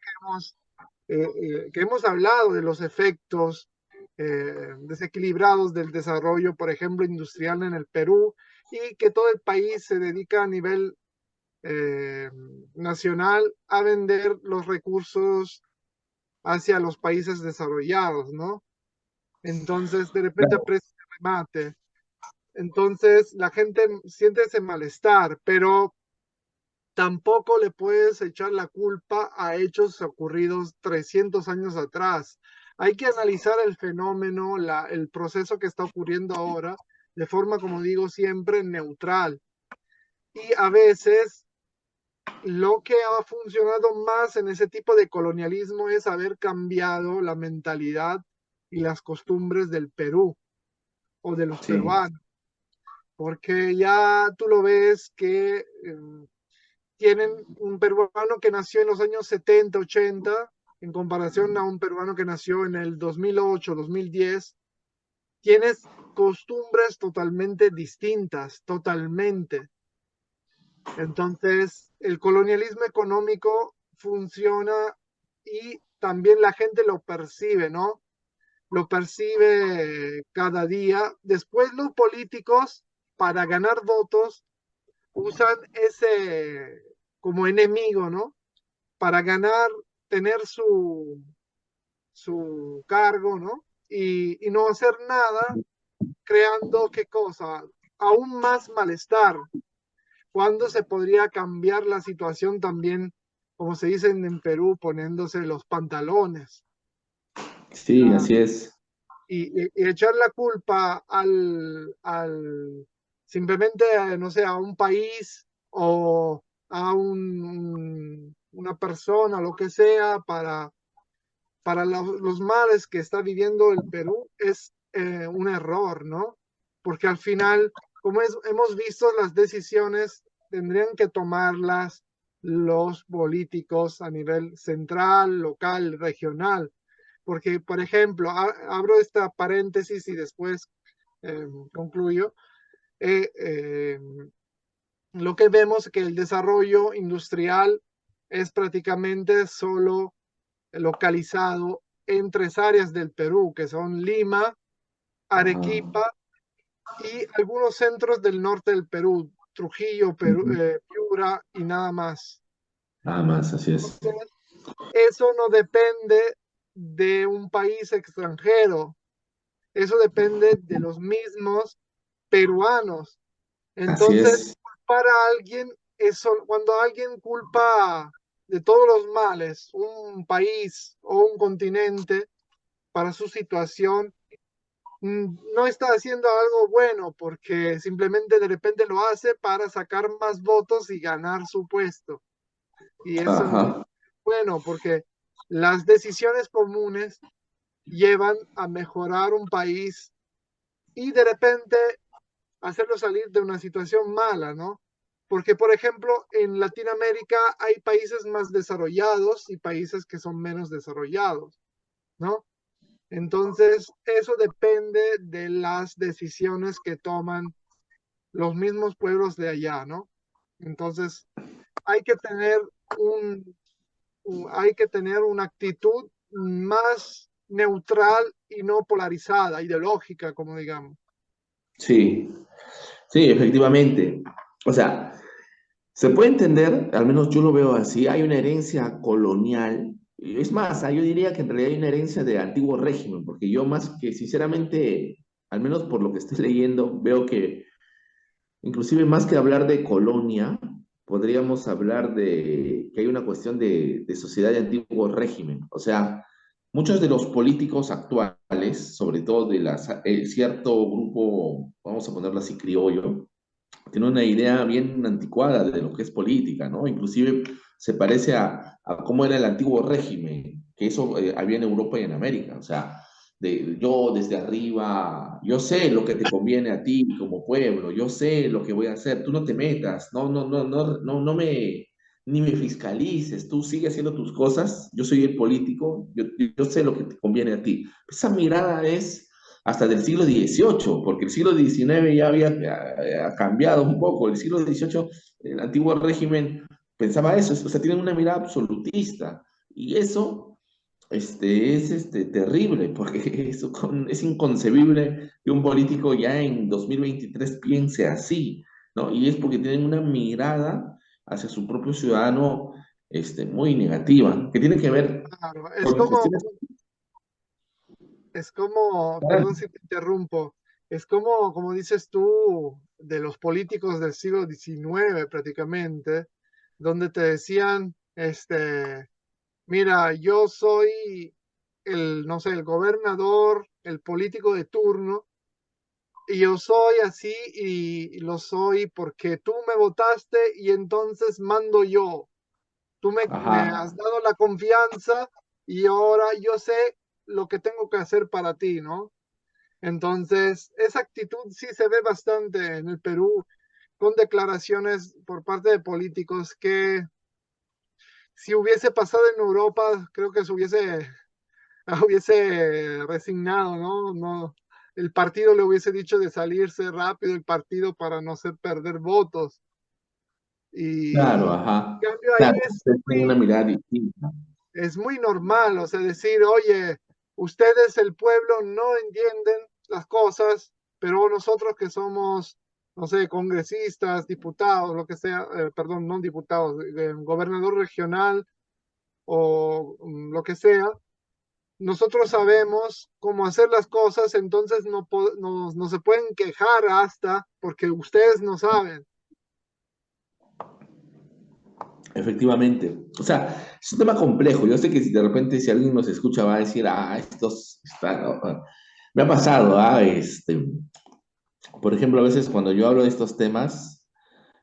que hemos hablado de los efectos desequilibrados del desarrollo, por ejemplo, industrial en el Perú, y que todo el país se dedica a nivel eh, nacional a vender los recursos hacia los países desarrollados, ¿no? Entonces, de repente Claro. aprecia el remate. Entonces, la gente siente ese malestar, pero tampoco le puedes echar la culpa a hechos ocurridos 300 años atrás. Hay que analizar el fenómeno, el proceso que está ocurriendo ahora, de forma, como digo, siempre neutral. Y a veces lo que ha funcionado más en ese tipo de colonialismo es haber cambiado la mentalidad y las costumbres del Perú o de los Sí. peruanos, porque ya tú lo ves que tienen un peruano que nació en los años 70, 80, en comparación a un peruano que nació en el 2008, 2010, tienes costumbres totalmente distintas, totalmente. Entonces, el colonialismo económico funciona y también la gente lo percibe, ¿no? Lo percibe cada día. Después los políticos, para ganar votos, usan ese como enemigo, ¿no? Para ganar, tener su cargo, ¿no? Y no hacer nada, creando qué cosa, aún más malestar. ¿Cuándo se podría cambiar la situación también, como se dice en Perú, poniéndose los pantalones? Sí, así es. Y echar la culpa simplemente, no sé, a un país o a una persona, lo que sea, para los males que está viviendo el Perú es un error, ¿no? Porque al final, como hemos visto, las decisiones tendrían que tomarlas los políticos a nivel central, local, regional. Porque, por ejemplo, abro esta paréntesis y después concluyo. Eh, eh, lo que vemos es que el desarrollo industrial es prácticamente solo localizado en tres áreas del Perú, que son Lima, Ajá. Arequipa y algunos centros del norte del Perú, Trujillo, Perú, Ujú. Piura y nada más. Nada más, así es. Entonces, eso no depende de un país extranjero, eso depende de los mismos peruanos. Así Entonces, es. para alguien, eso, cuando alguien culpa de todos los males un país o un continente para su situación, no está haciendo algo bueno porque simplemente de repente lo hace para sacar más votos y ganar su puesto. Y eso no es Ajá. bueno porque las decisiones comunes llevan a mejorar un país y de repente hacerlo salir de una situación mala, ¿no? Porque, por ejemplo, en Latinoamérica hay países más desarrollados y países que son menos desarrollados, ¿no? Entonces, eso depende de las decisiones que toman los mismos pueblos de allá, ¿no? Entonces, hay que tener un, hay que tener una actitud más neutral y no polarizada, ideológica, como digamos. Sí, sí, efectivamente. O sea, se puede entender, al menos yo lo veo así, hay una herencia colonial. Y es más, yo diría que en realidad hay una herencia de antiguo régimen, porque yo más que sinceramente, al menos por lo que estoy leyendo, veo que inclusive más que hablar de colonia, podríamos hablar de que hay una cuestión de sociedad de antiguo régimen. O sea, muchos de los políticos actuales, sobre todo de cierto grupo, vamos a ponerlo así, criollo, tiene una idea bien anticuada de lo que es política, ¿no? Inclusive se parece a cómo era el antiguo régimen, que eso había en Europa y en América, o sea, yo desde arriba, yo sé lo que te conviene a ti como pueblo, yo sé lo que voy a hacer, tú no te metas, no me, ni me fiscalices, tú sigue haciendo tus cosas, yo soy el político, yo sé lo que te conviene a ti. Esa mirada es hasta del siglo XVIII, porque el siglo XIX ya había cambiado un poco. El siglo XVIII, el antiguo régimen pensaba eso, o sea, tienen una mirada absolutista. Y eso es terrible, porque es inconcebible que un político ya en 2023 piense así, ¿no? Y es porque tienen una mirada hacia su propio ciudadano muy negativa, que tiene que ver Claro, con cuestiones... perdón si te interrumpo, es como dices tú, de los políticos del siglo XIX prácticamente, donde te decían, mira, yo soy no sé, el gobernador, el político de turno, y yo soy así y lo soy porque tú me votaste y entonces mando yo. Tú me Ajá, has dado la confianza y ahora yo sé lo que tengo que hacer para ti, ¿no? Entonces, esa actitud sí se ve bastante en el Perú con declaraciones por parte de políticos que si hubiese pasado en Europa, creo que se hubiese, hubiese resignado, ¿no? No, el partido le hubiese dicho de salirse rápido el partido para no hacer perder votos. Y Claro, en ajá. cambio ahí Claro, ustedes tienen una mirada distinta. es muy normal, o sea, decir, oye, ustedes, el pueblo, no entienden las cosas, pero nosotros que somos, no sé, congresistas, diputados, lo que sea, perdón, no diputados, gobernador regional o lo que sea, nosotros sabemos cómo hacer las cosas, entonces no se pueden quejar hasta porque ustedes no saben. Efectivamente. O sea, es un tema complejo. Yo sé que si de repente si alguien nos escucha va a decir, ah, estos están... ¿no? Me ha pasado, por ejemplo, a veces cuando yo hablo de estos temas,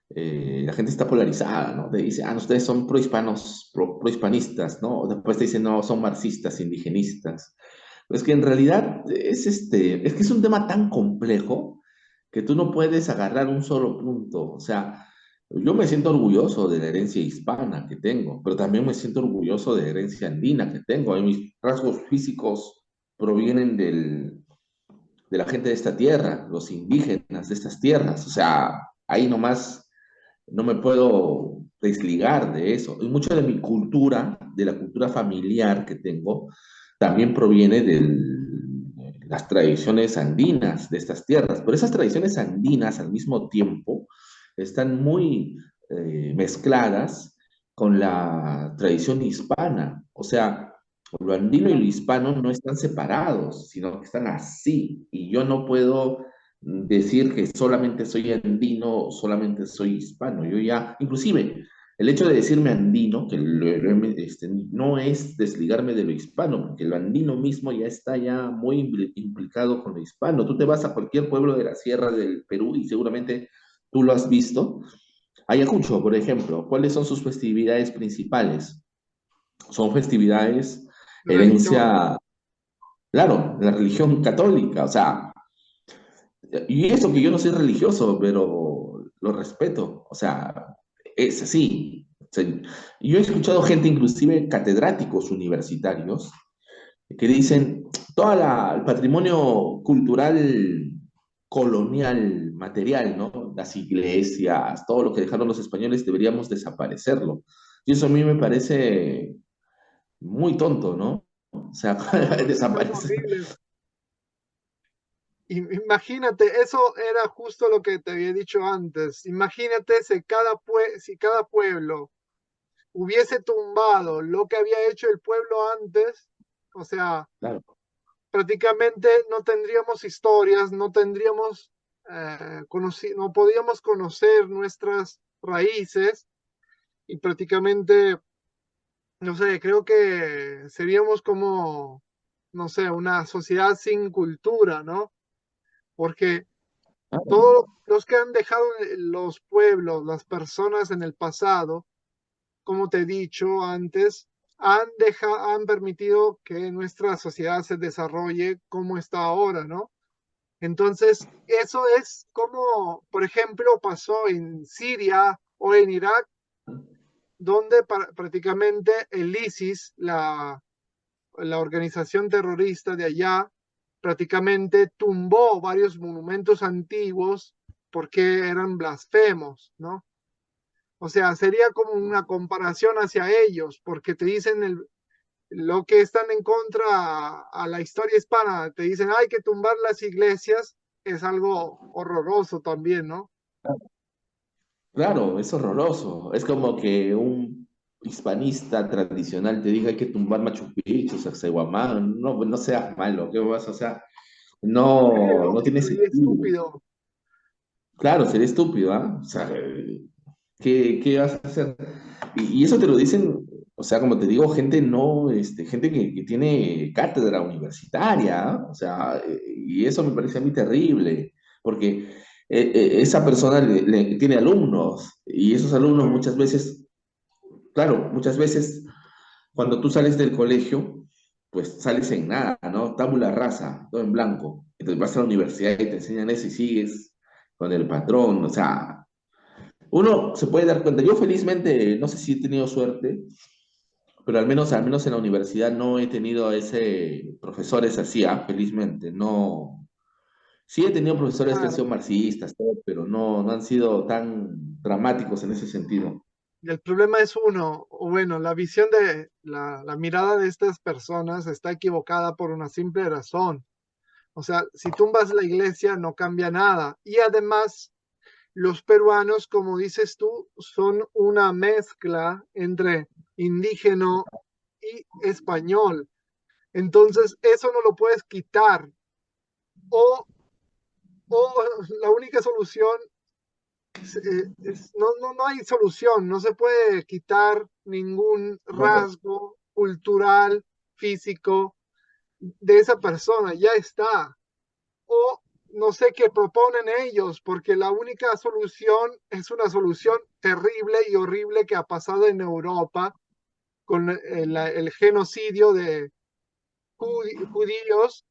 la gente está polarizada, ¿no? Te dice, ah, no, ustedes son prohispanos, prohispanistas, ¿no? Después te dicen, no, son marxistas, indigenistas. Es que en realidad es que es un tema tan complejo que tú no puedes agarrar un solo punto. O sea, yo me siento orgulloso de la herencia hispana que tengo, pero también me siento orgulloso de la herencia andina que tengo. Y mis rasgos físicos provienen de la gente de esta tierra, los indígenas de estas tierras. O sea, ahí nomás no me puedo desligar de eso. Y mucho de mi cultura, de la cultura familiar que tengo, también proviene de las tradiciones andinas de estas tierras. Pero esas tradiciones andinas al mismo tiempo están muy mezcladas con la tradición hispana. O sea, lo andino y lo hispano no están separados, sino que están así. Y yo no puedo decir que solamente soy andino o solamente soy hispano. Yo ya, inclusive, el hecho de decirme andino, que no es desligarme de lo hispano, porque lo andino mismo ya está ya muy implicado con lo hispano. Tú te vas a cualquier pueblo de la sierra del Perú y seguramente tú lo has visto. Ayacucho, por ejemplo, ¿cuáles son sus festividades principales? Son festividades, Religioso. herencia, claro, la religión católica, o sea, y eso que yo no soy religioso, pero lo respeto. O sea, es así. O sea, yo he escuchado gente, inclusive catedráticos universitarios, que dicen, el patrimonio cultural colonial, material, ¿no? Las iglesias, todo lo que dejaron los españoles, deberíamos desaparecerlo. Y eso a mí me parece muy tonto, ¿no? O sea, Son desaparecer. horribles. Imagínate, eso era justo lo que te había dicho antes. Imagínate si cada pueblo hubiese tumbado lo que había hecho el pueblo antes, o sea, Claro, prácticamente no tendríamos historias, no tendríamos, no podíamos conocer nuestras raíces y prácticamente, no sé, creo que seríamos como, no sé, una sociedad sin cultura, ¿no? Porque claro. todos los que han dejado los pueblos, las personas en el pasado, como te he dicho antes, han permitido que nuestra sociedad se desarrolle como está ahora, ¿no? Entonces, eso es como, por ejemplo, pasó en Siria o en Irak, donde prácticamente el ISIS, la organización terrorista de allá, prácticamente tumbó varios monumentos antiguos porque eran blasfemos, ¿no? O sea, sería como una comparación hacia ellos, porque te dicen lo que están en contra a la historia hispana, te dicen hay que tumbar las iglesias, es algo horroroso también, ¿no? Claro, es horroroso. Es como que un hispanista tradicional te diga hay que tumbar Machu Picchu, Sacsayhuamán. No, no seas malo, ¿qué vas? O sea, no tiene Lógico y sentido. estúpido. Claro, sería estúpido, ¿ah? O sea, ¿qué vas a hacer? Y eso te lo dicen, o sea, como te digo, gente no, gente que tiene cátedra universitaria, ¿ah? O sea, y eso me parece a mí terrible, porque esa persona tiene alumnos, y esos alumnos muchas veces, claro, muchas veces cuando tú sales del colegio, pues sales en nada, ¿no? Tabula rasa, todo en blanco. Entonces vas a la universidad y te enseñan eso y sigues con el patrón, o sea. Uno se puede dar cuenta, yo felizmente, no sé si he tenido suerte, pero al menos en la universidad no he tenido ese profesores así, felizmente, no. Sí he tenido profesores que han Claro. sido marxistas, todo, pero no han sido tan dramáticos en ese sentido. Y el problema es uno, o bueno, la visión de la mirada de estas personas está equivocada por una simple razón. O sea, si tumbas la iglesia no cambia nada. Y además, los peruanos, como dices tú, son una mezcla entre indígena y español. Entonces, eso no lo puedes quitar. O, o la única solución no hay solución, no se puede quitar ningún No, rasgo cultural, físico de esa persona, ya está. O no sé qué proponen ellos, porque la única solución es una solución terrible y horrible que ha pasado en Europa con el genocidio de judíos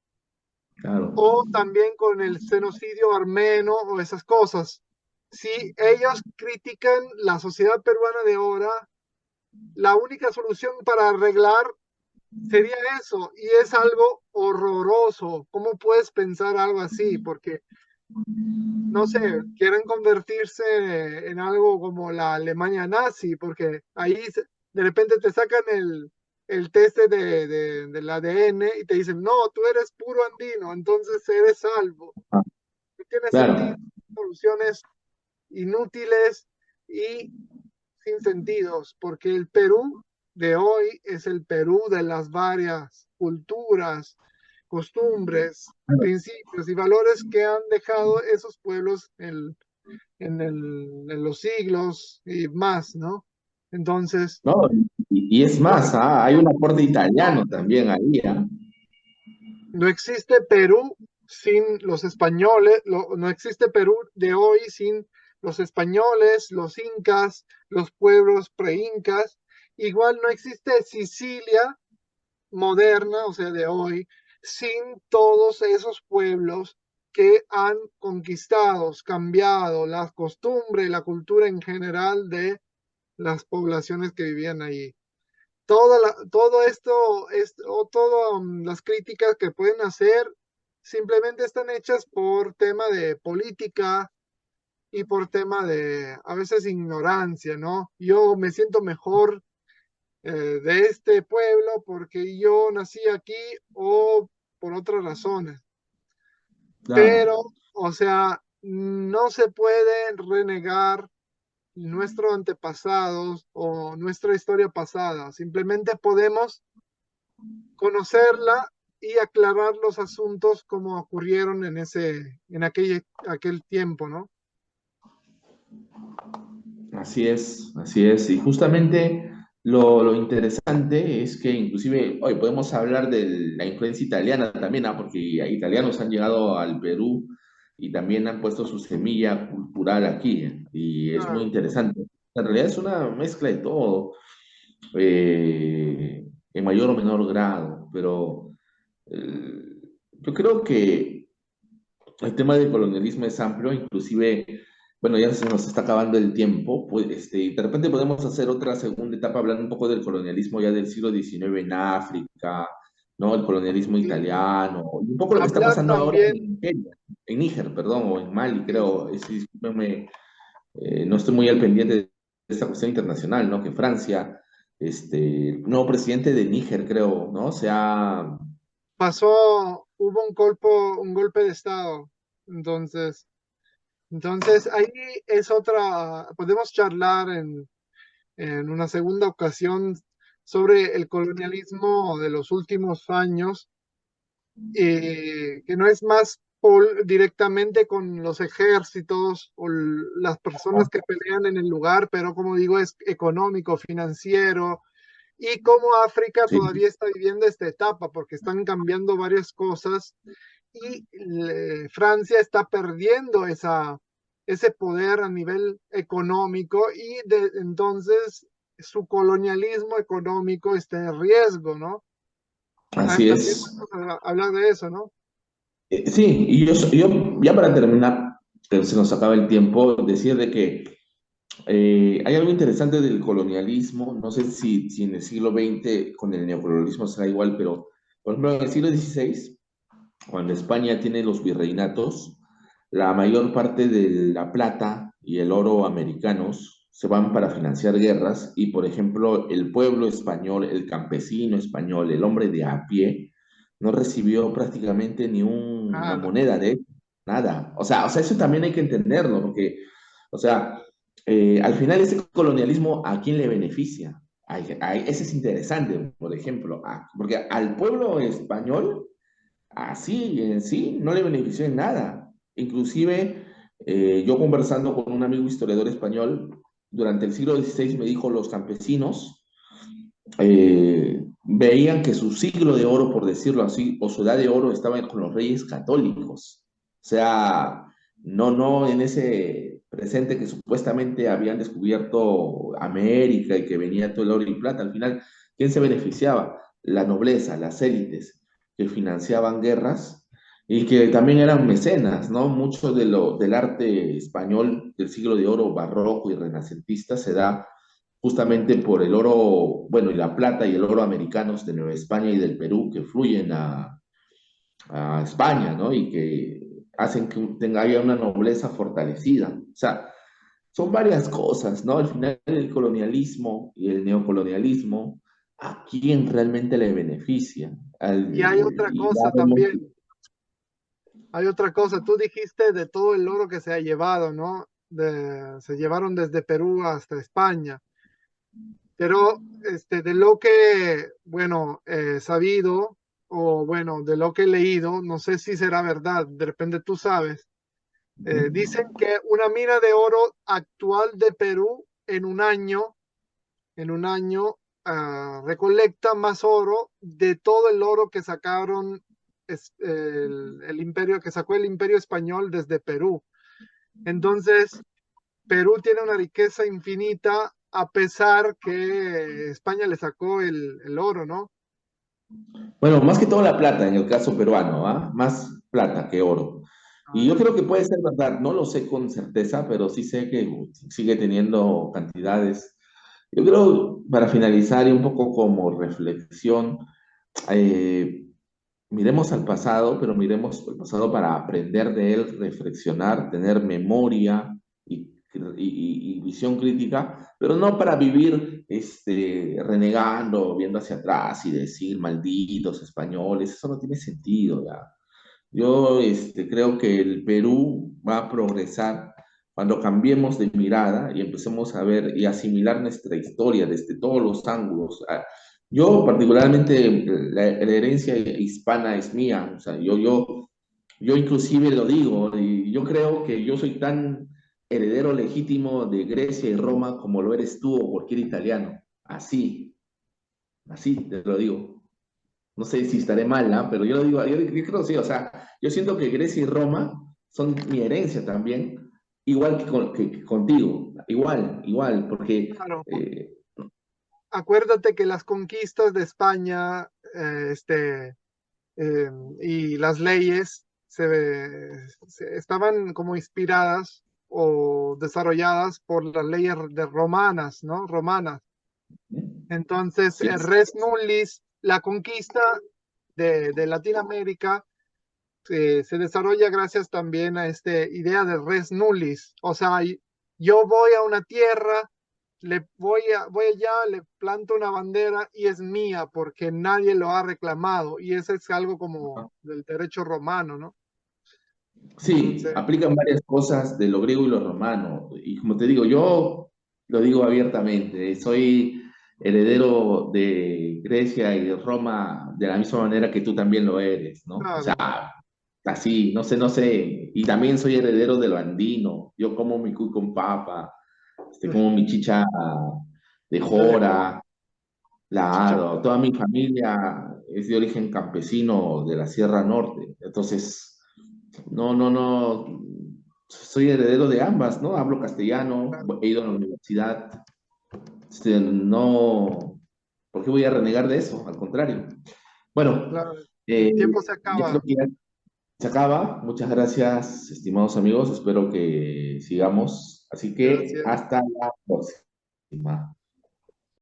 claro. o también con el genocidio armenio o esas cosas. Si ellos critican la sociedad peruana de ahora, la única solución para arreglar sería eso, y es algo horroroso. ¿Cómo puedes pensar algo así? Porque, no sé, quieren convertirse en algo como la Alemania nazi, porque ahí de repente te sacan el test del ADN y te dicen, no, tú eres puro andino, entonces eres salvo. Ah, No tiene sentido, claro. soluciones inútiles y sin sentidos, porque el Perú de hoy es el Perú de las varias culturas, costumbres, principios y valores que han dejado esos pueblos en los siglos y más, ¿no? Entonces, No, y es no, más, hay un aporte italiano también ahí, no existe Perú sin los españoles, no existe Perú de hoy sin los españoles, los incas, los pueblos pre-incas. Igual no existe Sicilia moderna, o sea, de hoy, sin todos esos pueblos que han conquistado, cambiado las costumbres y la cultura en general de las poblaciones que vivían allí. Todo o todas las críticas que pueden hacer simplemente están hechas por tema de política y por tema de a veces ignorancia, ¿no? Yo me siento mejor de este pueblo porque yo nací aquí o por otras razones. claro. Pero, o sea, no se puede renegar nuestros antepasados o nuestra historia pasada. Simplemente podemos conocerla y aclarar los asuntos como ocurrieron en aquel tiempo, ¿no? Así es, así es. Y justamente lo interesante es que inclusive hoy podemos hablar de la influencia italiana también, porque italianos han llegado al Perú y también han puesto su semilla cultural aquí, y es muy Claro. interesante. En realidad es una mezcla de todo, en mayor o menor grado, pero eh, yo creo que el tema del colonialismo es amplio, inclusive, bueno, ya se nos está acabando el tiempo, pues, de repente podemos hacer otra segunda etapa hablando un poco del colonialismo ya del siglo XIX en África, ¿no? El colonialismo Y italiano, y un poco lo que está hablar pasando ahora también, en Kenia, en Níger, perdón, o en Mali, sí, creo. Discúlpeme, no estoy muy al pendiente de esta cuestión internacional, ¿no? Que Francia, el nuevo presidente de Níger, creo, ¿no? hubo un golpe de estado, entonces, ahí es otra, podemos charlar en una segunda ocasión sobre el colonialismo de los últimos años, que no es más directamente con los ejércitos o las personas que pelean en el lugar, pero como digo, es económico, financiero, y cómo África Sí, todavía está viviendo esta etapa, porque están cambiando varias cosas y Francia está perdiendo ese poder a nivel económico y entonces su colonialismo económico está en riesgo, ¿no? así También es. podemos hablar de eso, ¿no? Sí, y yo ya para terminar, que se nos acaba el tiempo, decir de que Hay algo interesante del colonialismo, no sé si en el siglo XX con el neocolonialismo será igual, pero por ejemplo en el siglo XVI, cuando España tiene los virreinatos, la mayor parte de la plata y el oro americanos se van para financiar guerras y, por ejemplo, el pueblo español, el campesino español, el hombre de a pie, no recibió prácticamente ni una Nada. moneda de nada. O sea, eso también hay que entenderlo, porque, o sea, al final ese colonialismo, ¿a quién le beneficia? Ese es interesante, por ejemplo, porque al pueblo español así en sí no le benefició en nada. Inclusive, yo conversando con un amigo historiador español, durante el siglo XVI me dijo los campesinos veían que su siglo de oro, por decirlo así, o su edad de oro estaba con los reyes católicos. O sea, no en ese presente que supuestamente habían descubierto América y que venía todo el oro y plata. Al final, ¿quién se beneficiaba? La nobleza, las élites que financiaban guerras y que también eran mecenas, ¿no? Mucho del arte español del siglo de oro barroco y renacentista se da justamente por el oro, bueno, y la plata y el oro americanos de Nueva España y del Perú que fluyen a España, ¿no? Y que hacen que haya una nobleza fortalecida. O sea, son varias cosas, ¿no? Al final el colonialismo y el neocolonialismo, ¿a quién realmente le beneficia? Y hay otra Y ya cosa vemos, también, hay otra cosa. Tú dijiste de todo el oro que se ha llevado, ¿no? Se llevaron desde Perú hasta España. Pero de lo que, bueno, he sabido, o bueno, de lo que he leído, no sé si será verdad, de repente tú sabes, dicen que una mina de oro actual de Perú en un año, recolecta más oro de todo el oro que sacaron el imperio, que sacó el imperio español desde Perú. Entonces, Perú tiene una riqueza infinita a pesar que España le sacó el oro, ¿no? bueno, más que todo la plata en el caso peruano, ¿ah? Más plata que oro. Ah, Y yo ya. creo que puede ser verdad, no lo sé con certeza, pero sí sé que sigue teniendo cantidades. Yo creo, para finalizar y un poco como reflexión, eh, miremos al pasado, pero miremos el pasado para aprender de él, reflexionar, tener memoria y visión crítica, pero no para vivir renegando, viendo hacia atrás y decir malditos españoles, eso no tiene sentido ya. Yo creo que el Perú va a progresar cuando cambiemos de mirada y empecemos a ver y asimilar nuestra historia desde todos los ángulos. Yo particularmente, la herencia hispana es mía, o sea, yo inclusive lo digo, y yo creo que yo soy tan heredero legítimo de Grecia y Roma como lo eres tú o cualquier italiano. Así te lo digo. No sé si estaré mal, ¿ah? Pero yo lo digo, yo creo sí, o sea, yo siento que Grecia y Roma son mi herencia también, igual que contigo, igual, porque Claro, acuérdate que las conquistas de España, eh, y las leyes estaban como inspiradas o desarrolladas por las leyes de romanas, ¿no? Romanas. Entonces, sí, el res nullis, la conquista de Latinoamérica, se desarrolla gracias también a esta idea de res nullis. O sea, yo voy a una tierra, voy allá, le planto una bandera y es mía porque nadie lo ha reclamado. Y eso es algo como del derecho romano, ¿no? sí, Entonces, aplican varias cosas de lo griego y lo romano. Y como te digo, yo lo digo abiertamente, soy heredero de Grecia y de Roma de la misma manera que tú también lo eres, ¿no? O sea, claro, así, no sé. Y también soy heredero de lo andino. Yo como mi cuy con papa, como mi chicha de jora, chicha. claro, toda mi familia es de origen campesino de la Sierra Norte. Entonces, no, soy heredero de ambas, ¿no? Hablo castellano, Claro, he ido a la universidad, no, ¿por qué voy a renegar de eso? Al contrario. Bueno, claro. eh, El tiempo se ya creo acaba. que ya se acaba. Muchas gracias, estimados amigos. Espero que sigamos Así que Gracias. hasta la próxima.